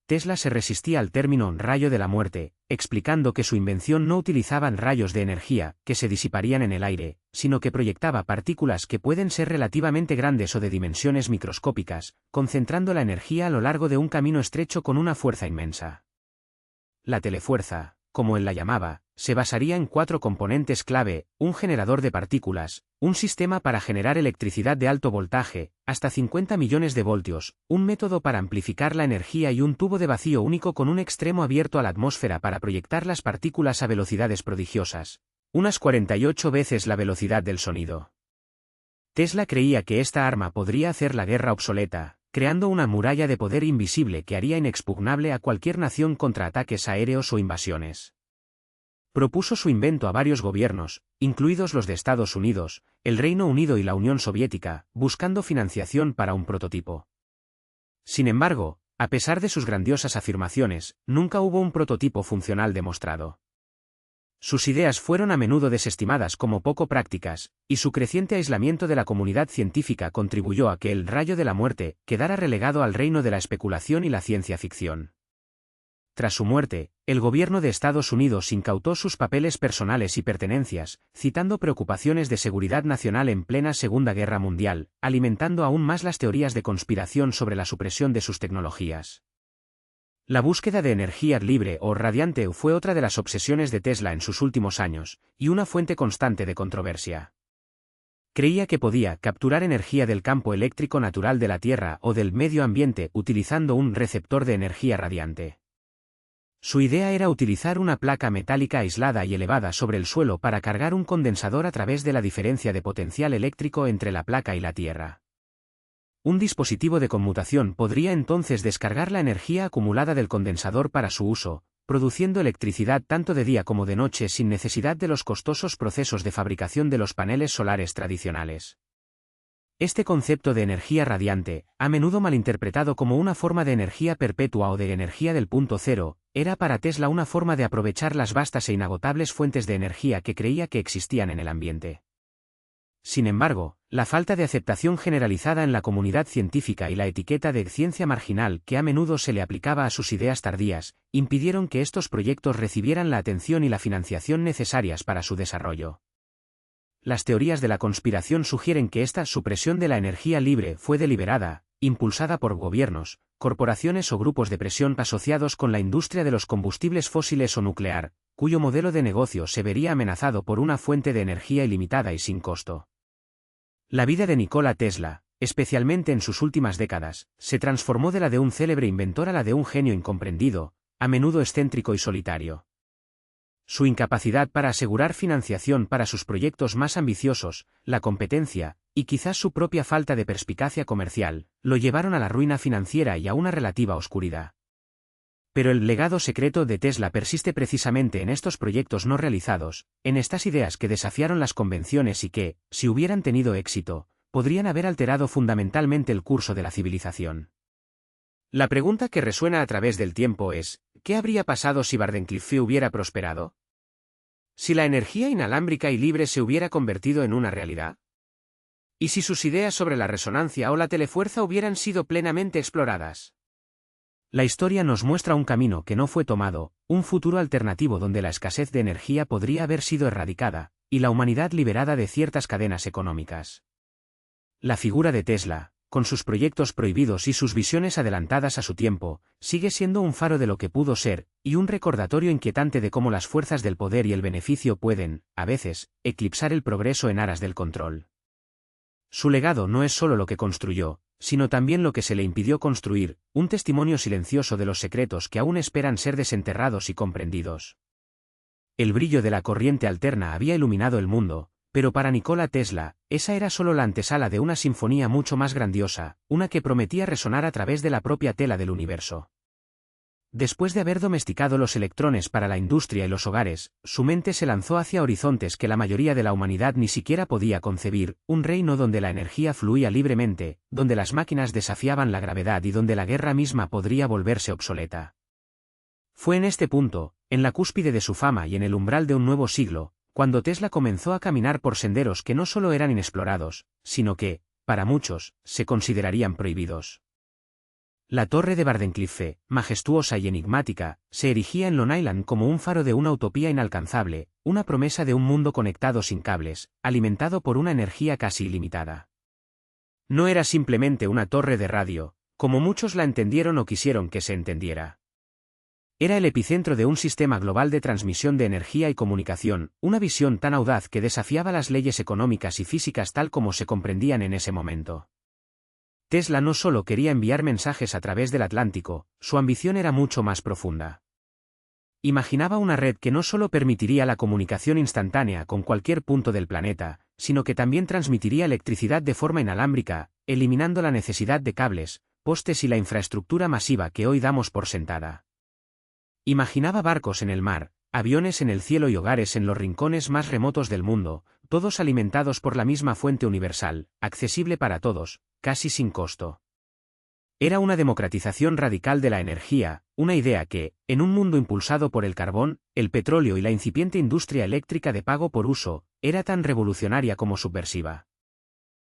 Tesla se resistía al término rayo de la muerte, explicando que su invención no utilizaba rayos de energía que se disiparían en el aire, sino que proyectaba partículas que pueden ser relativamente grandes o de dimensiones microscópicas, concentrando la energía a lo largo de un camino estrecho con una fuerza inmensa. La telefuerza, como él la llamaba, se basaría en 4 componentes clave: un generador de partículas, un sistema para generar electricidad de alto voltaje, hasta 50 millones de voltios, un método para amplificar la energía y un tubo de vacío único con un extremo abierto a la atmósfera para proyectar las partículas a velocidades prodigiosas, unas 48 veces la velocidad del sonido. Tesla creía que esta arma podría hacer la guerra obsoleta, creando una muralla de poder invisible que haría inexpugnable a cualquier nación contra ataques aéreos o invasiones. Propuso su invento a varios gobiernos, incluidos los de Estados Unidos, el Reino Unido y la Unión Soviética, buscando financiación para un prototipo. Sin embargo, a pesar de sus grandiosas afirmaciones, nunca hubo un prototipo funcional demostrado. Sus ideas fueron a menudo desestimadas como poco prácticas, y su creciente aislamiento de la comunidad científica contribuyó a que el rayo de la muerte quedara relegado al reino de la especulación y la ciencia ficción. Tras su muerte, el gobierno de Estados Unidos incautó sus papeles personales y pertenencias, citando preocupaciones de seguridad nacional en plena Segunda Guerra Mundial, alimentando aún más las teorías de conspiración sobre la supresión de sus tecnologías. La búsqueda de energía libre o radiante fue otra de las obsesiones de Tesla en sus últimos años, y una fuente constante de controversia. Creía que podía capturar energía del campo eléctrico natural de la Tierra o del medio ambiente utilizando un receptor de energía radiante. Su idea era utilizar una placa metálica aislada y elevada sobre el suelo para cargar un condensador a través de la diferencia de potencial eléctrico entre la placa y la Tierra. Un dispositivo de conmutación podría entonces descargar la energía acumulada del condensador para su uso, produciendo electricidad tanto de día como de noche sin necesidad de los costosos procesos de fabricación de los paneles solares tradicionales. Este concepto de energía radiante, a menudo malinterpretado como una forma de energía perpetua o de energía del punto cero, era para Tesla una forma de aprovechar las vastas e inagotables fuentes de energía que creía que existían en el ambiente. Sin embargo, la falta de aceptación generalizada en la comunidad científica y la etiqueta de ciencia marginal que a menudo se le aplicaba a sus ideas tardías, impidieron que estos proyectos recibieran la atención y la financiación necesarias para su desarrollo. Las teorías de la conspiración sugieren que esta supresión de la energía libre fue deliberada, impulsada por gobiernos, corporaciones o grupos de presión asociados con la industria de los combustibles fósiles o nuclear, cuyo modelo de negocio se vería amenazado por una fuente de energía ilimitada y sin costo. La vida de Nikola Tesla, especialmente en sus últimas décadas, se transformó de la de un célebre inventor a la de un genio incomprendido, a menudo excéntrico y solitario. Su incapacidad para asegurar financiación para sus proyectos más ambiciosos, la competencia, y quizás su propia falta de perspicacia comercial, lo llevaron a la ruina financiera y a una relativa oscuridad. Pero el legado secreto de Tesla persiste precisamente en estos proyectos no realizados, en estas ideas que desafiaron las convenciones y que, si hubieran tenido éxito, podrían haber alterado fundamentalmente el curso de la civilización. La pregunta que resuena a través del tiempo es, ¿qué habría pasado si Wardenclyffe hubiera prosperado? ¿Si la energía inalámbrica y libre se hubiera convertido en una realidad? ¿Y si sus ideas sobre la resonancia o la telefuerza hubieran sido plenamente exploradas? La historia nos muestra un camino que no fue tomado, un futuro alternativo donde la escasez de energía podría haber sido erradicada, y la humanidad liberada de ciertas cadenas económicas. La figura de Tesla, con sus proyectos prohibidos y sus visiones adelantadas a su tiempo, sigue siendo un faro de lo que pudo ser, y un recordatorio inquietante de cómo las fuerzas del poder y el beneficio pueden, a veces, eclipsar el progreso en aras del control. Su legado no es solo lo que construyó, sino también lo que se le impidió construir, un testimonio silencioso de los secretos que aún esperan ser desenterrados y comprendidos. El brillo de la corriente alterna había iluminado el mundo, pero para Nikola Tesla, esa era solo la antesala de una sinfonía mucho más grandiosa, una que prometía resonar a través de la propia tela del universo. Después de haber domesticado los electrones para la industria y los hogares, su mente se lanzó hacia horizontes que la mayoría de la humanidad ni siquiera podía concebir, un reino donde la energía fluía libremente, donde las máquinas desafiaban la gravedad y donde la guerra misma podría volverse obsoleta. Fue en este punto, en la cúspide de su fama y en el umbral de un nuevo siglo, cuando Tesla comenzó a caminar por senderos que no solo eran inexplorados, sino que, para muchos, se considerarían prohibidos. La torre de Wardenclyffe, majestuosa y enigmática, se erigía en Long Island como un faro de una utopía inalcanzable, una promesa de un mundo conectado sin cables, alimentado por una energía casi ilimitada. No era simplemente una torre de radio, como muchos la entendieron o quisieron que se entendiera. Era el epicentro de un sistema global de transmisión de energía y comunicación, una visión tan audaz que desafiaba las leyes económicas y físicas tal como se comprendían en ese momento. Tesla no solo quería enviar mensajes a través del Atlántico, su ambición era mucho más profunda. Imaginaba una red que no solo permitiría la comunicación instantánea con cualquier punto del planeta, sino que también transmitiría electricidad de forma inalámbrica, eliminando la necesidad de cables, postes y la infraestructura masiva que hoy damos por sentada. Imaginaba barcos en el mar, aviones en el cielo y hogares en los rincones más remotos del mundo, todos alimentados por la misma fuente universal, accesible para todos, casi sin costo. Era una democratización radical de la energía, una idea que, en un mundo impulsado por el carbón, el petróleo y la incipiente industria eléctrica de pago por uso, era tan revolucionaria como subversiva.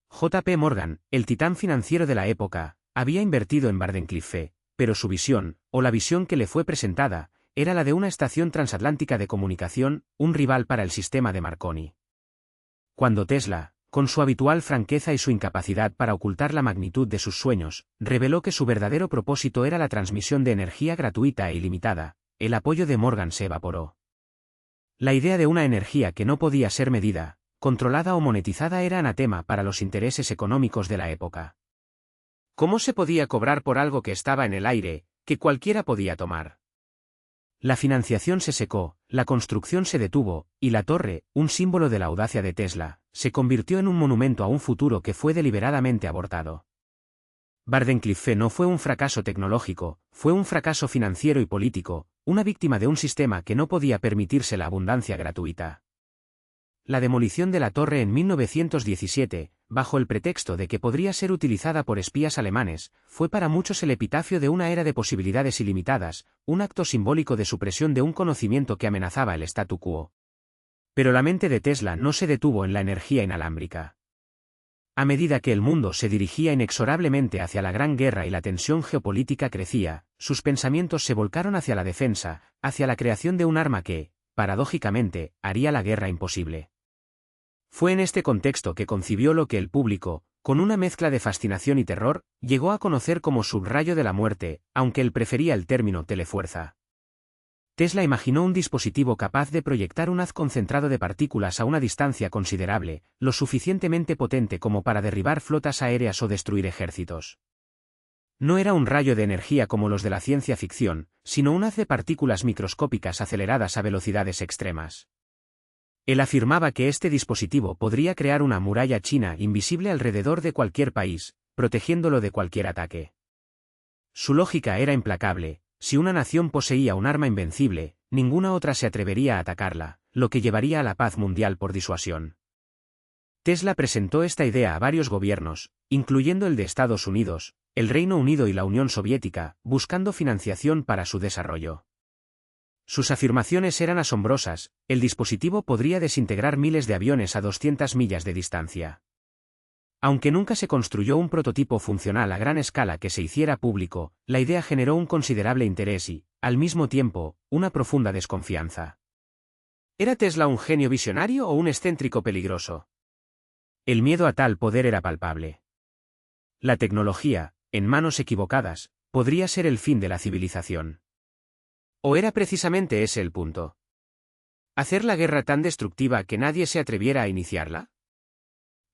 J. P. Morgan, el titán financiero de la época, había invertido en Wardenclyffe, pero su visión, o la visión que le fue presentada, era la de una estación transatlántica de comunicación, un rival para el sistema de Marconi. Cuando Tesla, con su habitual franqueza y su incapacidad para ocultar la magnitud de sus sueños, reveló que su verdadero propósito era la transmisión de energía gratuita e ilimitada, el apoyo de Morgan se evaporó. La idea de una energía que no podía ser medida, controlada o monetizada era anatema para los intereses económicos de la época. ¿Cómo se podía cobrar por algo que estaba en el aire, que cualquiera podía tomar? La financiación se secó, la construcción se detuvo, y la torre, un símbolo de la audacia de Tesla, se convirtió en un monumento a un futuro que fue deliberadamente abortado. Wardenclyffe no fue un fracaso tecnológico, fue un fracaso financiero y político, una víctima de un sistema que no podía permitirse la abundancia gratuita. La demolición de la torre en 1917, bajo el pretexto de que podría ser utilizada por espías alemanes, fue para muchos el epitafio de una era de posibilidades ilimitadas, un acto simbólico de supresión de un conocimiento que amenazaba el statu quo. Pero la mente de Tesla no se detuvo en la energía inalámbrica. A medida que el mundo se dirigía inexorablemente hacia la Gran Guerra y la tensión geopolítica crecía, sus pensamientos se volcaron hacia la defensa, hacia la creación de un arma que, paradójicamente, haría la guerra imposible. Fue en este contexto que concibió lo que el público, con una mezcla de fascinación y terror, llegó a conocer como subrayo de la muerte, aunque él prefería el término telefuerza. Tesla imaginó un dispositivo capaz de proyectar un haz concentrado de partículas a una distancia considerable, lo suficientemente potente como para derribar flotas aéreas o destruir ejércitos. No era un rayo de energía como los de la ciencia ficción, sino un haz de partículas microscópicas aceleradas a velocidades extremas. Él afirmaba que este dispositivo podría crear una muralla china invisible alrededor de cualquier país, protegiéndolo de cualquier ataque. Su lógica era implacable: si una nación poseía un arma invencible, ninguna otra se atrevería a atacarla, lo que llevaría a la paz mundial por disuasión. Tesla presentó esta idea a varios gobiernos, incluyendo el de Estados Unidos, el Reino Unido y la Unión Soviética, buscando financiación para su desarrollo. Sus afirmaciones eran asombrosas: el dispositivo podría desintegrar miles de aviones a 200 millas de distancia. Aunque nunca se construyó un prototipo funcional a gran escala que se hiciera público, la idea generó un considerable interés y, al mismo tiempo, una profunda desconfianza. ¿Era Tesla un genio visionario o un excéntrico peligroso? El miedo a tal poder era palpable. La tecnología, en manos equivocadas, podría ser el fin de la civilización. ¿O era precisamente ese el punto? ¿Hacer la guerra tan destructiva que nadie se atreviera a iniciarla?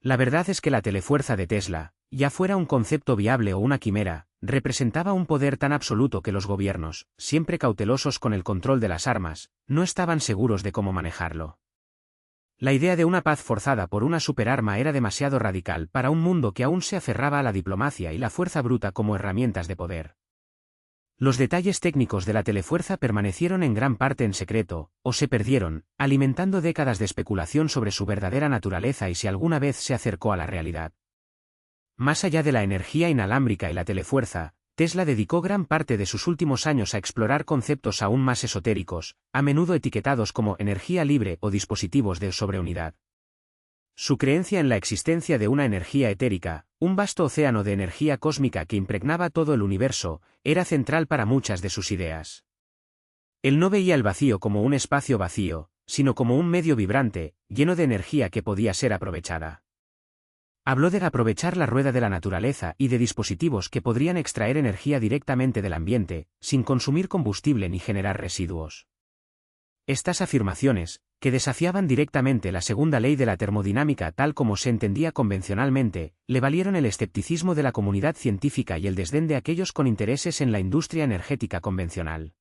La verdad es que la telefuerza de Tesla, ya fuera un concepto viable o una quimera, representaba un poder tan absoluto que los gobiernos, siempre cautelosos con el control de las armas, no estaban seguros de cómo manejarlo. La idea de una paz forzada por una superarma era demasiado radical para un mundo que aún se aferraba a la diplomacia y la fuerza bruta como herramientas de poder. Los detalles técnicos de la telefuerza permanecieron en gran parte en secreto, o se perdieron, alimentando décadas de especulación sobre su verdadera naturaleza y si alguna vez se acercó a la realidad. Más allá de la energía inalámbrica y la telefuerza, Tesla dedicó gran parte de sus últimos años a explorar conceptos aún más esotéricos, a menudo etiquetados como energía libre o dispositivos de sobreunidad. Su creencia en la existencia de una energía etérica, un vasto océano de energía cósmica que impregnaba todo el universo, era central para muchas de sus ideas. Él no veía el vacío como un espacio vacío, sino como un medio vibrante, lleno de energía que podía ser aprovechada. Habló de aprovechar la rueda de la naturaleza y de dispositivos que podrían extraer energía directamente del ambiente, sin consumir combustible ni generar residuos. Estas afirmaciones, que desafiaban directamente la segunda ley de la termodinámica tal como se entendía convencionalmente, le valieron el escepticismo de la comunidad científica y el desdén de aquellos con intereses en la industria energética convencional.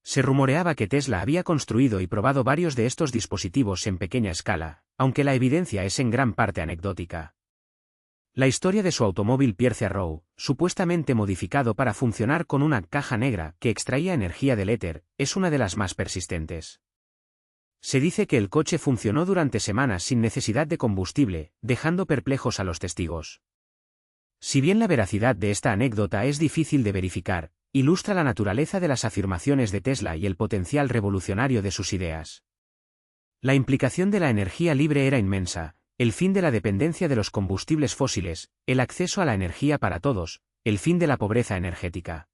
Se rumoreaba que Tesla había construido y probado varios de estos dispositivos en pequeña escala, aunque la evidencia es en gran parte anecdótica. La historia de su automóvil Pierce Arrow, supuestamente modificado para funcionar con una caja negra que extraía energía del éter, es una de las más persistentes. Se dice que el coche funcionó durante semanas sin necesidad de combustible, dejando perplejos a los testigos. Si bien la veracidad de esta anécdota es difícil de verificar, ilustra la naturaleza de las afirmaciones de Tesla y el potencial revolucionario de sus ideas. La implicación de la energía libre era inmensa: el fin de la dependencia de los combustibles fósiles, el acceso a la energía para todos, el fin de la pobreza energética.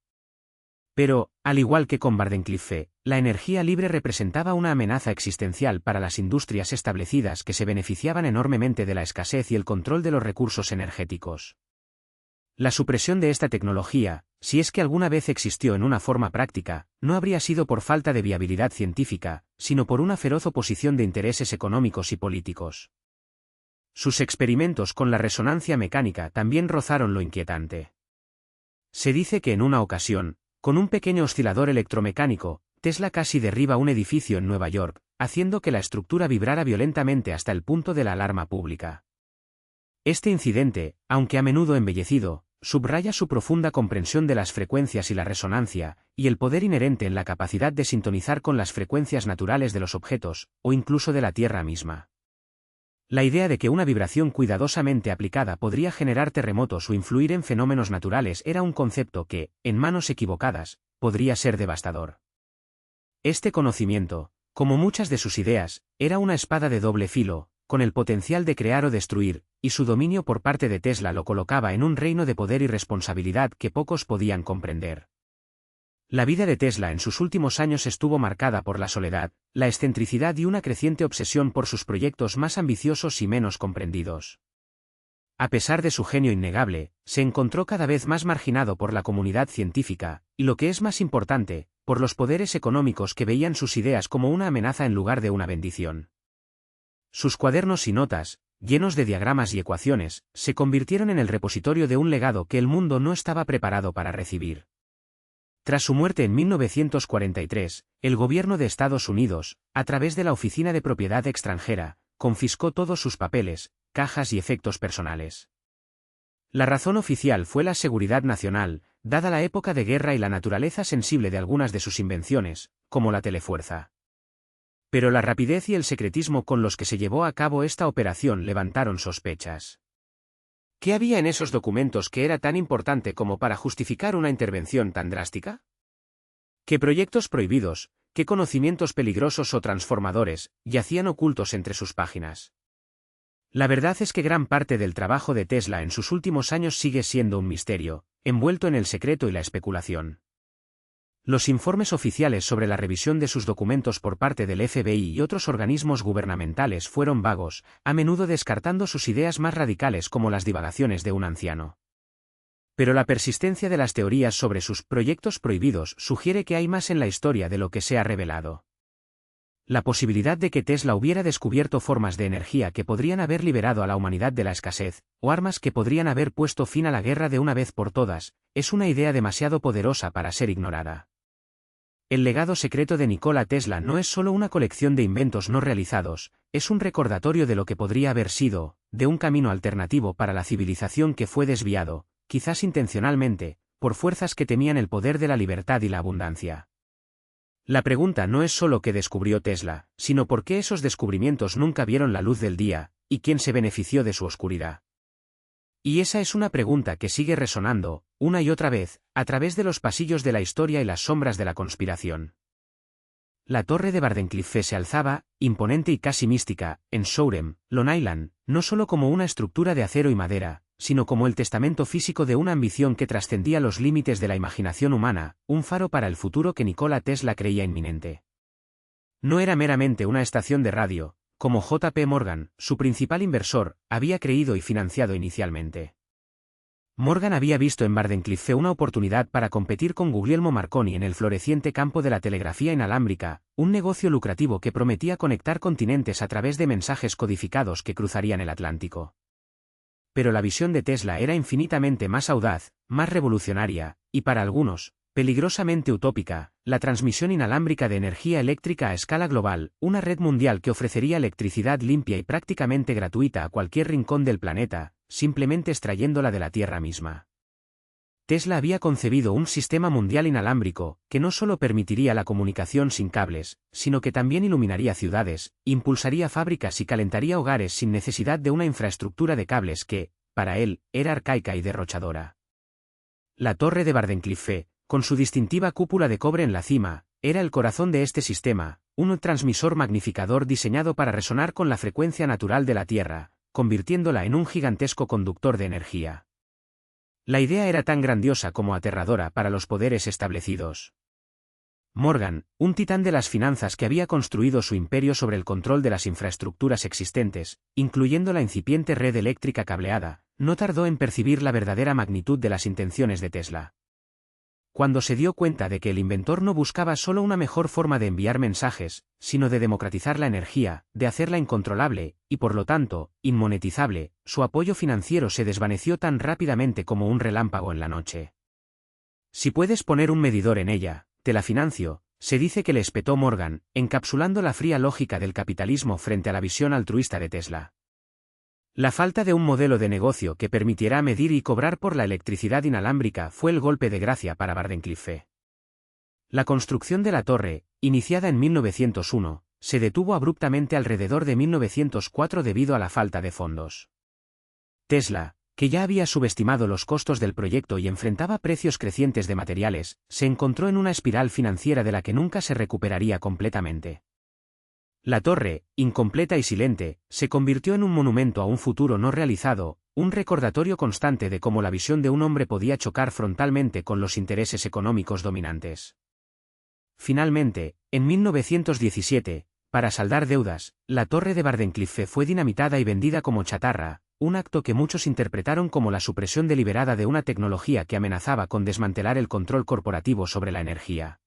Pero, al igual que con Wardenclyffe, la energía libre representaba una amenaza existencial para las industrias establecidas que se beneficiaban enormemente de la escasez y el control de los recursos energéticos. La supresión de esta tecnología, si es que alguna vez existió en una forma práctica, no habría sido por falta de viabilidad científica, sino por una feroz oposición de intereses económicos y políticos. Sus experimentos con la resonancia mecánica también rozaron lo inquietante. Se dice que en una ocasión, con un pequeño oscilador electromecánico, Tesla casi derriba un edificio en Nueva York, haciendo que la estructura vibrara violentamente hasta el punto de la alarma pública. Este incidente, aunque a menudo embellecido, subraya su profunda comprensión de las frecuencias y la resonancia, y el poder inherente en la capacidad de sintonizar con las frecuencias naturales de los objetos, o incluso de la Tierra misma. La idea de que una vibración cuidadosamente aplicada podría generar terremotos o influir en fenómenos naturales era un concepto que, en manos equivocadas, podría ser devastador. Este conocimiento, como muchas de sus ideas, era una espada de doble filo, con el potencial de crear o destruir, y su dominio por parte de Tesla lo colocaba en un reino de poder y responsabilidad que pocos podían comprender. La vida de Tesla en sus últimos años estuvo marcada por la soledad, la excentricidad y una creciente obsesión por sus proyectos más ambiciosos y menos comprendidos. A pesar de su genio innegable, se encontró cada vez más marginado por la comunidad científica, y lo que es más importante, por los poderes económicos que veían sus ideas como una amenaza en lugar de una bendición. Sus cuadernos y notas, llenos de diagramas y ecuaciones, se convirtieron en el repositorio de un legado que el mundo no estaba preparado para recibir. Tras su muerte en 1943, el gobierno de Estados Unidos, a través de la Oficina de Propiedad Extranjera, confiscó todos sus papeles, cajas y efectos personales. La razón oficial fue la seguridad nacional, dada la época de guerra y la naturaleza sensible de algunas de sus invenciones, como la telefuerza. Pero la rapidez y el secretismo con los que se llevó a cabo esta operación levantaron sospechas. ¿Qué había en esos documentos que era tan importante como para justificar una intervención tan drástica? ¿Qué proyectos prohibidos, qué conocimientos peligrosos o transformadores, yacían ocultos entre sus páginas? La verdad es que gran parte del trabajo de Tesla en sus últimos años sigue siendo un misterio, envuelto en el secreto y la especulación. Los informes oficiales sobre la revisión de sus documentos por parte del FBI y otros organismos gubernamentales fueron vagos, a menudo descartando sus ideas más radicales como las divagaciones de un anciano. Pero la persistencia de las teorías sobre sus proyectos prohibidos sugiere que hay más en la historia de lo que se ha revelado. La posibilidad de que Tesla hubiera descubierto formas de energía que podrían haber liberado a la humanidad de la escasez, o armas que podrían haber puesto fin a la guerra de una vez por todas, es una idea demasiado poderosa para ser ignorada. El legado secreto de Nikola Tesla no es solo una colección de inventos no realizados, es un recordatorio de lo que podría haber sido, de un camino alternativo para la civilización que fue desviado, quizás intencionalmente, por fuerzas que temían el poder de la libertad y la abundancia. La pregunta no es solo qué descubrió Tesla, sino por qué esos descubrimientos nunca vieron la luz del día, y quién se benefició de su oscuridad. Y esa es una pregunta que sigue resonando, una y otra vez, a través de los pasillos de la historia y las sombras de la conspiración. La torre de Wardenclyffe se alzaba, imponente y casi mística, en Shoreham, Long Island, no solo como una estructura de acero y madera, sino como el testamento físico de una ambición que trascendía los límites de la imaginación humana, un faro para el futuro que Nikola Tesla creía inminente. No era meramente una estación de radio, como J.P. Morgan, su principal inversor, había creído y financiado inicialmente. Morgan había visto en Wardenclyffe una oportunidad para competir con Guglielmo Marconi en el floreciente campo de la telegrafía inalámbrica, un negocio lucrativo que prometía conectar continentes a través de mensajes codificados que cruzarían el Atlántico. Pero la visión de Tesla era infinitamente más audaz, más revolucionaria, y para algunos, peligrosamente utópica, la transmisión inalámbrica de energía eléctrica a escala global, una red mundial que ofrecería electricidad limpia y prácticamente gratuita a cualquier rincón del planeta, simplemente extrayéndola de la Tierra misma. Tesla había concebido un sistema mundial inalámbrico, que no solo permitiría la comunicación sin cables, sino que también iluminaría ciudades, impulsaría fábricas y calentaría hogares sin necesidad de una infraestructura de cables que, para él, era arcaica y derrochadora. La torre de Wardenclyffe, con su distintiva cúpula de cobre en la cima, era el corazón de este sistema, un transmisor magnificador diseñado para resonar con la frecuencia natural de la Tierra, convirtiéndola en un gigantesco conductor de energía. La idea era tan grandiosa como aterradora para los poderes establecidos. Morgan, un titán de las finanzas que había construido su imperio sobre el control de las infraestructuras existentes, incluyendo la incipiente red eléctrica cableada, no tardó en percibir la verdadera magnitud de las intenciones de Tesla. Cuando se dio cuenta de que el inventor no buscaba solo una mejor forma de enviar mensajes, sino de democratizar la energía, de hacerla incontrolable, y por lo tanto, inmonetizable, su apoyo financiero se desvaneció tan rápidamente como un relámpago en la noche. Si puedes poner un medidor en ella, te la financio, se dice que le espetó Morgan, encapsulando la fría lógica del capitalismo frente a la visión altruista de Tesla. La falta de un modelo de negocio que permitiera medir y cobrar por la electricidad inalámbrica fue el golpe de gracia para Wardenclyffe. La construcción de la torre, iniciada en 1901, se detuvo abruptamente alrededor de 1904 debido a la falta de fondos. Tesla, que ya había subestimado los costos del proyecto y enfrentaba precios crecientes de materiales, se encontró en una espiral financiera de la que nunca se recuperaría completamente. La torre, incompleta y silente, se convirtió en un monumento a un futuro no realizado, un recordatorio constante de cómo la visión de un hombre podía chocar frontalmente con los intereses económicos dominantes. Finalmente, en 1917, para saldar deudas, la torre de Wardenclyffe fue dinamitada y vendida como chatarra, un acto que muchos interpretaron como la supresión deliberada de una tecnología que amenazaba con desmantelar el control corporativo sobre la energía.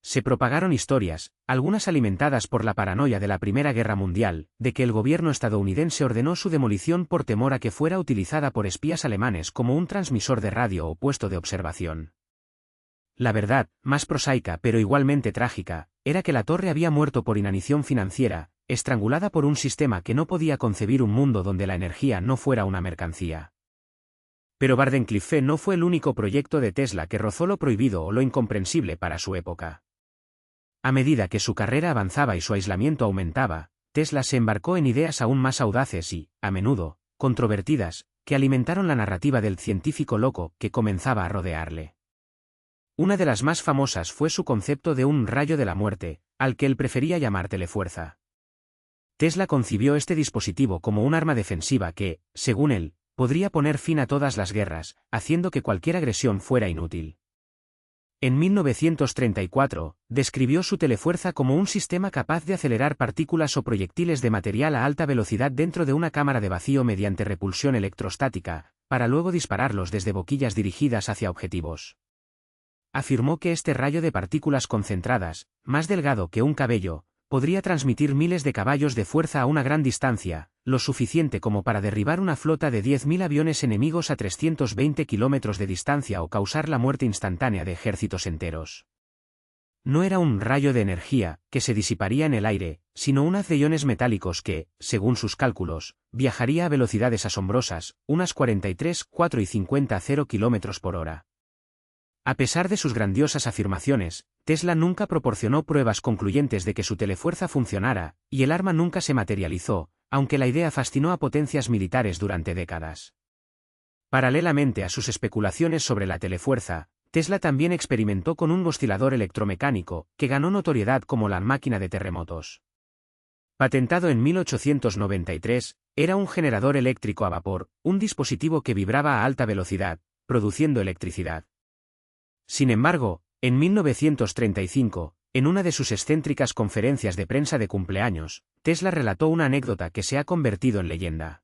Se propagaron historias, algunas alimentadas por la paranoia de la Primera Guerra Mundial, de que el gobierno estadounidense ordenó su demolición por temor a que fuera utilizada por espías alemanes como un transmisor de radio o puesto de observación. La verdad, más prosaica pero igualmente trágica, era que la torre había muerto por inanición financiera, estrangulada por un sistema que no podía concebir un mundo donde la energía no fuera una mercancía. Pero Wardenclyffe no fue el único proyecto de Tesla que rozó lo prohibido o lo incomprensible para su época. A medida que su carrera avanzaba y su aislamiento aumentaba, Tesla se embarcó en ideas aún más audaces y, a menudo, controvertidas, que alimentaron la narrativa del científico loco que comenzaba a rodearle. Una de las más famosas fue su concepto de un rayo de la muerte, al que él prefería llamar telefuerza. Tesla concibió este dispositivo como un arma defensiva que, según él, podría poner fin a todas las guerras, haciendo que cualquier agresión fuera inútil. En 1934, describió su telefuerza como un sistema capaz de acelerar partículas o proyectiles de material a alta velocidad dentro de una cámara de vacío mediante repulsión electrostática, para luego dispararlos desde boquillas dirigidas hacia objetivos. Afirmó que este rayo de partículas concentradas, más delgado que un cabello, podría transmitir miles de caballos de fuerza a una gran distancia, lo suficiente como para derribar una flota de 10.000 aviones enemigos a 320 kilómetros de distancia o causar la muerte instantánea de ejércitos enteros. No era un rayo de energía, que se disiparía en el aire, sino un haz de iones metálicos que, según sus cálculos, viajaría a velocidades asombrosas, unas 43, 4 y 50 kilómetros por hora. A pesar de sus grandiosas afirmaciones, Tesla nunca proporcionó pruebas concluyentes de que su telefuerza funcionara, y el arma nunca se materializó, aunque la idea fascinó a potencias militares durante décadas. Paralelamente a sus especulaciones sobre la telefuerza, Tesla también experimentó con un oscilador electromecánico, que ganó notoriedad como la máquina de terremotos. Patentado en 1893, era un generador eléctrico a vapor, un dispositivo que vibraba a alta velocidad, produciendo electricidad. Sin embargo, en 1935, en una de sus excéntricas conferencias de prensa de cumpleaños, Tesla relató una anécdota que se ha convertido en leyenda.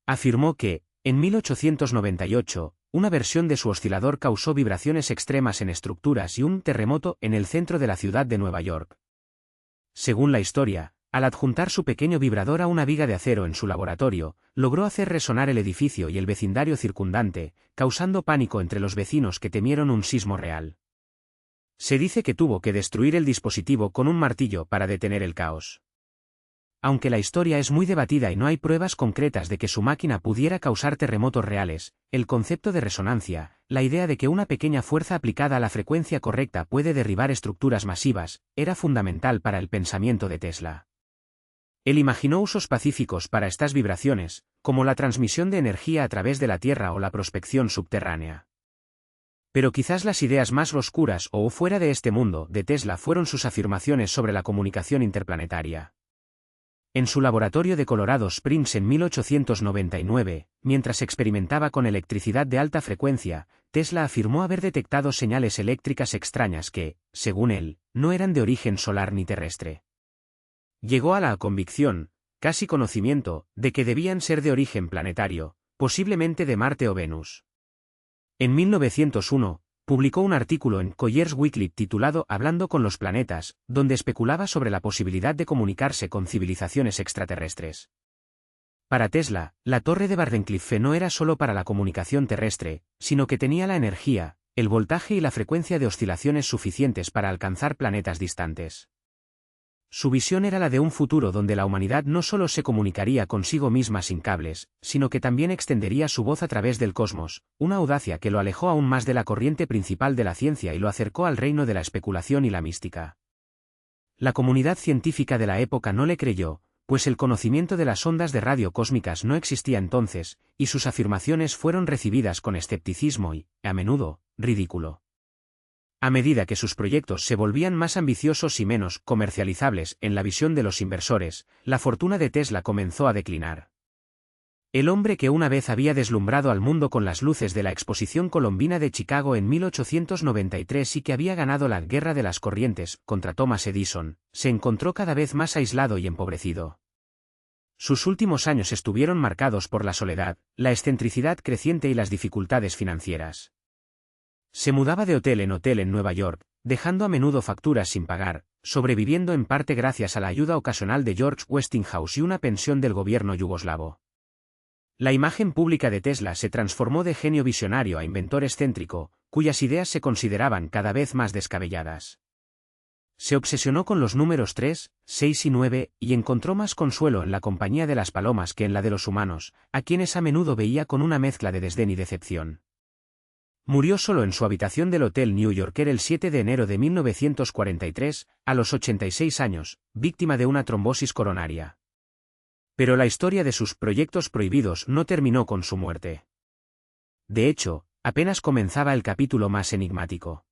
Afirmó que, en 1898, una versión de su oscilador causó vibraciones extremas en estructuras y un terremoto en el centro de la ciudad de Nueva York. Según la historia, al adjuntar su pequeño vibrador a una viga de acero en su laboratorio, logró hacer resonar el edificio y el vecindario circundante, causando pánico entre los vecinos que temieron un sismo real. Se dice que tuvo que destruir el dispositivo con un martillo para detener el caos. Aunque la historia es muy debatida y no hay pruebas concretas de que su máquina pudiera causar terremotos reales, el concepto de resonancia, la idea de que una pequeña fuerza aplicada a la frecuencia correcta puede derribar estructuras masivas, era fundamental para el pensamiento de Tesla. Él imaginó usos pacíficos para estas vibraciones, como la transmisión de energía a través de la Tierra o la prospección subterránea. Pero quizás las ideas más oscuras o fuera de este mundo de Tesla fueron sus afirmaciones sobre la comunicación interplanetaria. En su laboratorio de Colorado Springs en 1899, mientras experimentaba con electricidad de alta frecuencia, Tesla afirmó haber detectado señales eléctricas extrañas que, según él, no eran de origen solar ni terrestre. Llegó a la convicción, casi conocimiento, de que debían ser de origen planetario, posiblemente de Marte o Venus. En 1901, publicó un artículo en Collier's Weekly titulado Hablando con los planetas, donde especulaba sobre la posibilidad de comunicarse con civilizaciones extraterrestres. Para Tesla, la torre de Wardenclyffe no era solo para la comunicación terrestre, sino que tenía la energía, el voltaje y la frecuencia de oscilaciones suficientes para alcanzar planetas distantes. Su visión era la de un futuro donde la humanidad no solo se comunicaría consigo misma sin cables, sino que también extendería su voz a través del cosmos, una audacia que lo alejó aún más de la corriente principal de la ciencia y lo acercó al reino de la especulación y la mística. La comunidad científica de la época no le creyó, pues el conocimiento de las ondas de radio cósmicas no existía entonces, y sus afirmaciones fueron recibidas con escepticismo y, a menudo, ridículo. A medida que sus proyectos se volvían más ambiciosos y menos comercializables en la visión de los inversores, la fortuna de Tesla comenzó a declinar. El hombre que una vez había deslumbrado al mundo con las luces de la Exposición Colombina de Chicago en 1893 y que había ganado la Guerra de las Corrientes contra Thomas Edison, se encontró cada vez más aislado y empobrecido. Sus últimos años estuvieron marcados por la soledad, la excentricidad creciente y las dificultades financieras. Se mudaba de hotel en hotel en Nueva York, dejando a menudo facturas sin pagar, sobreviviendo en parte gracias a la ayuda ocasional de George Westinghouse y una pensión del gobierno yugoslavo. La imagen pública de Tesla se transformó de genio visionario a inventor excéntrico, cuyas ideas se consideraban cada vez más descabelladas. Se obsesionó con los números 3, 6 y 9, y encontró más consuelo en la compañía de las palomas que en la de los humanos, a quienes a menudo veía con una mezcla de desdén y decepción. Murió solo en su habitación del Hotel New Yorker el 7 de enero de 1943, a los 86 años, víctima de una trombosis coronaria. Pero la historia de sus proyectos prohibidos no terminó con su muerte. De hecho, apenas comenzaba el capítulo más enigmático.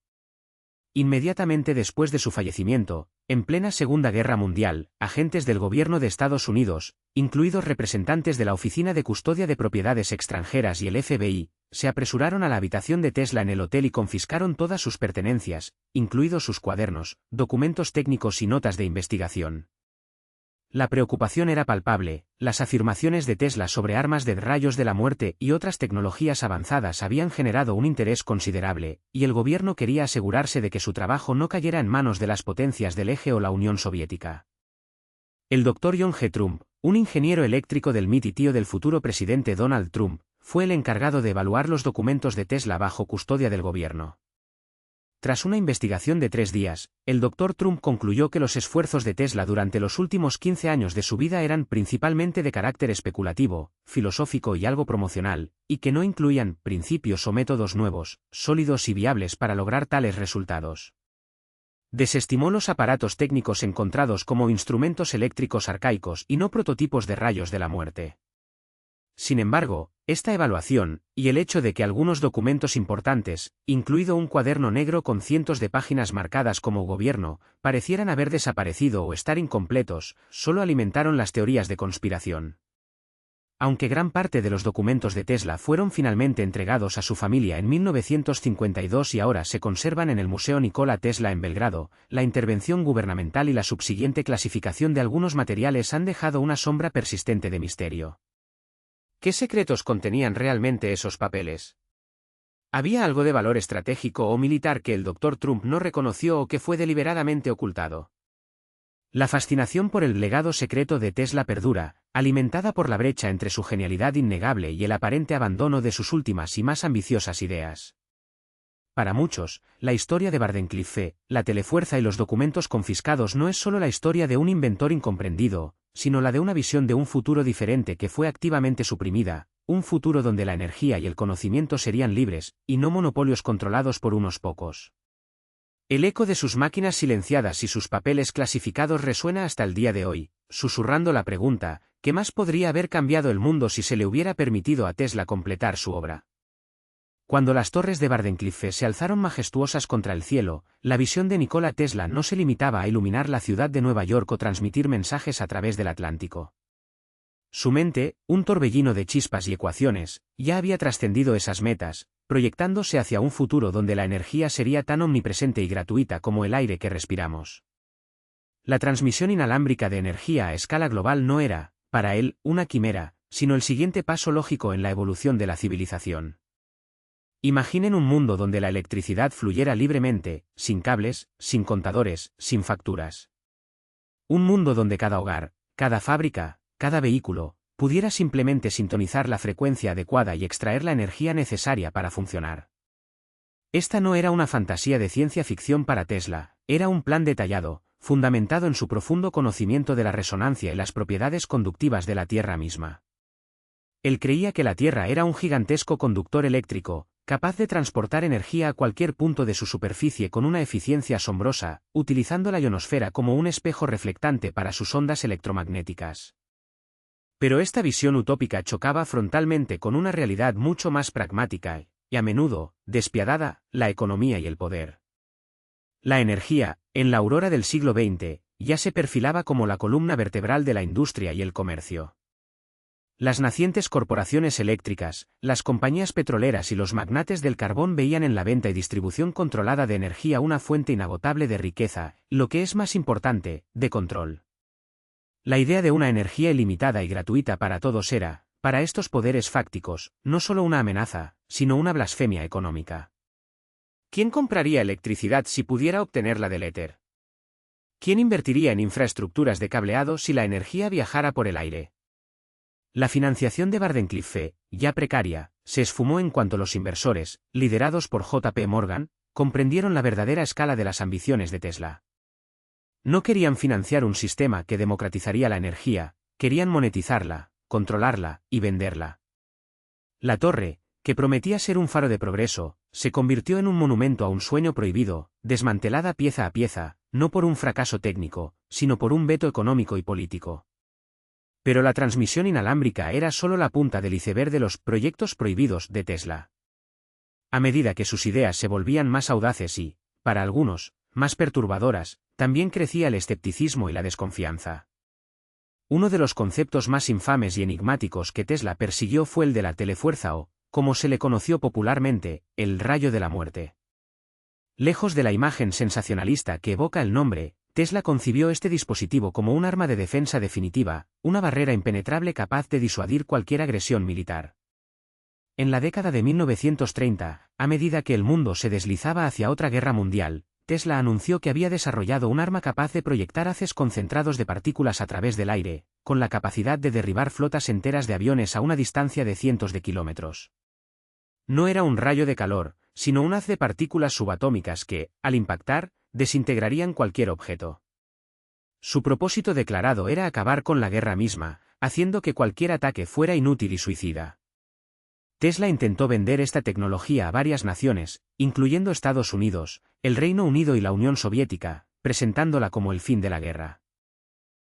Inmediatamente después de su fallecimiento, en plena Segunda Guerra Mundial, agentes del gobierno de Estados Unidos, incluidos representantes de la Oficina de Custodia de Propiedades Extranjeras y el FBI, se apresuraron a la habitación de Tesla en el hotel y confiscaron todas sus pertenencias, incluidos sus cuadernos, documentos técnicos y notas de investigación. La preocupación era palpable, las afirmaciones de Tesla sobre armas de rayos de la muerte y otras tecnologías avanzadas habían generado un interés considerable, y el gobierno quería asegurarse de que su trabajo no cayera en manos de las potencias del Eje o la Unión Soviética. El Dr. John G. Trump, un ingeniero eléctrico del MIT y tío del futuro presidente Donald Trump, fue el encargado de evaluar los documentos de Tesla bajo custodia del gobierno. Tras una investigación de 3 días, el Dr. Trump concluyó que los esfuerzos de Tesla durante los últimos 15 años de su vida eran principalmente de carácter especulativo, filosófico y algo promocional, y que no incluían principios o métodos nuevos, sólidos y viables para lograr tales resultados. Desestimó los aparatos técnicos encontrados como instrumentos eléctricos arcaicos y no prototipos de rayos de la muerte. Sin embargo, esta evaluación, y el hecho de que algunos documentos importantes, incluido un cuaderno negro con cientos de páginas marcadas como gobierno, parecieran haber desaparecido o estar incompletos, solo alimentaron las teorías de conspiración. Aunque gran parte de los documentos de Tesla fueron finalmente entregados a su familia en 1952 y ahora se conservan en el Museo Nikola Tesla en Belgrado, la intervención gubernamental y la subsiguiente clasificación de algunos materiales han dejado una sombra persistente de misterio. ¿Qué secretos contenían realmente esos papeles? ¿Había algo de valor estratégico o militar que el Dr. Trump no reconoció o que fue deliberadamente ocultado? La fascinación por el legado secreto de Tesla perdura, alimentada por la brecha entre su genialidad innegable y el aparente abandono de sus últimas y más ambiciosas ideas. Para muchos, la historia de Wardenclyffe, la telefuerza y los documentos confiscados no es solo la historia de un inventor incomprendido, sino la de una visión de un futuro diferente que fue activamente suprimida, un futuro donde la energía y el conocimiento serían libres, y no monopolios controlados por unos pocos. El eco de sus máquinas silenciadas y sus papeles clasificados resuena hasta el día de hoy, susurrando la pregunta, ¿qué más podría haber cambiado el mundo si se le hubiera permitido a Tesla completar su obra? Cuando las torres de Wardenclyffe se alzaron majestuosas contra el cielo, la visión de Nikola Tesla no se limitaba a iluminar la ciudad de Nueva York o transmitir mensajes a través del Atlántico. Su mente, un torbellino de chispas y ecuaciones, ya había trascendido esas metas, proyectándose hacia un futuro donde la energía sería tan omnipresente y gratuita como el aire que respiramos. La transmisión inalámbrica de energía a escala global no era, para él, una quimera, sino el siguiente paso lógico en la evolución de la civilización. Imaginen un mundo donde la electricidad fluyera libremente, sin cables, sin contadores, sin facturas. Un mundo donde cada hogar, cada fábrica, cada vehículo, pudiera simplemente sintonizar la frecuencia adecuada y extraer la energía necesaria para funcionar. Esta no era una fantasía de ciencia ficción para Tesla, era un plan detallado, fundamentado en su profundo conocimiento de la resonancia y las propiedades conductivas de la Tierra misma. Él creía que la Tierra era un gigantesco conductor eléctrico, capaz de transportar energía a cualquier punto de su superficie con una eficiencia asombrosa, utilizando la ionosfera como un espejo reflectante para sus ondas electromagnéticas. Pero esta visión utópica chocaba frontalmente con una realidad mucho más pragmática y, a menudo, despiadada, la economía y el poder. La energía, en la aurora del siglo XX, ya se perfilaba como la columna vertebral de la industria y el comercio. Las nacientes corporaciones eléctricas, las compañías petroleras y los magnates del carbón veían en la venta y distribución controlada de energía una fuente inagotable de riqueza, lo que es más importante, de control. La idea de una energía ilimitada y gratuita para todos era, para estos poderes fácticos, no solo una amenaza, sino una blasfemia económica. ¿Quién compraría electricidad si pudiera obtenerla del éter? ¿Quién invertiría en infraestructuras de cableado si la energía viajara por el aire? La financiación de Wardenclyffe, ya precaria, se esfumó en cuanto los inversores, liderados por J.P. Morgan, comprendieron la verdadera escala de las ambiciones de Tesla. No querían financiar un sistema que democratizaría la energía, querían monetizarla, controlarla y venderla. La torre, que prometía ser un faro de progreso, se convirtió en un monumento a un sueño prohibido, desmantelada pieza a pieza, no por un fracaso técnico, sino por un veto económico y político. Pero la transmisión inalámbrica era solo la punta del iceberg de los proyectos prohibidos de Tesla. A medida que sus ideas se volvían más audaces y, para algunos, más perturbadoras, también crecía el escepticismo y la desconfianza. Uno de los conceptos más infames y enigmáticos que Tesla persiguió fue el de la telefuerza o, como se le conoció popularmente, el rayo de la muerte. Lejos de la imagen sensacionalista que evoca el nombre, Tesla concibió este dispositivo como un arma de defensa definitiva, una barrera impenetrable capaz de disuadir cualquier agresión militar. En la década de 1930, a medida que el mundo se deslizaba hacia otra guerra mundial, Tesla anunció que había desarrollado un arma capaz de proyectar haces concentrados de partículas a través del aire, con la capacidad de derribar flotas enteras de aviones a una distancia de cientos de kilómetros. No era un rayo de calor, sino un haz de partículas subatómicas que, al impactar, desintegrarían cualquier objeto. Su propósito declarado era acabar con la guerra misma, haciendo que cualquier ataque fuera inútil y suicida. Tesla intentó vender esta tecnología a varias naciones, incluyendo Estados Unidos, el Reino Unido y la Unión Soviética, presentándola como el fin de la guerra.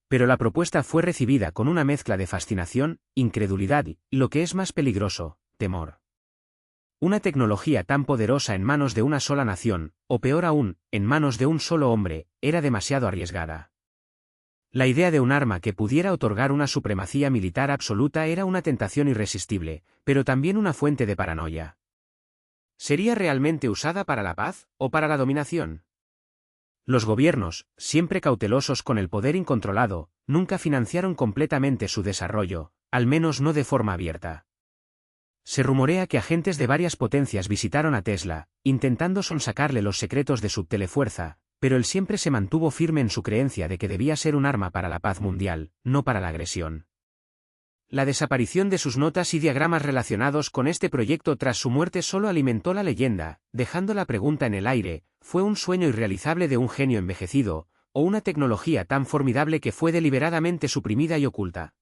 Pero la propuesta fue recibida con una mezcla de fascinación, incredulidad y, lo que es más peligroso, temor. Una tecnología tan poderosa en manos de una sola nación, o peor aún, en manos de un solo hombre, era demasiado arriesgada. La idea de un arma que pudiera otorgar una supremacía militar absoluta era una tentación irresistible, pero también una fuente de paranoia. ¿Sería realmente usada para la paz, o para la dominación? Los gobiernos, siempre cautelosos con el poder incontrolado, nunca financiaron completamente su desarrollo, al menos no de forma abierta. Se rumorea que agentes de varias potencias visitaron a Tesla, intentando sonsacarle los secretos de su telefuerza, pero él siempre se mantuvo firme en su creencia de que debía ser un arma para la paz mundial, no para la agresión. La desaparición de sus notas y diagramas relacionados con este proyecto tras su muerte solo alimentó la leyenda, dejando la pregunta en el aire: ¿fue un sueño irrealizable de un genio envejecido, o una tecnología tan formidable que fue deliberadamente suprimida y oculta?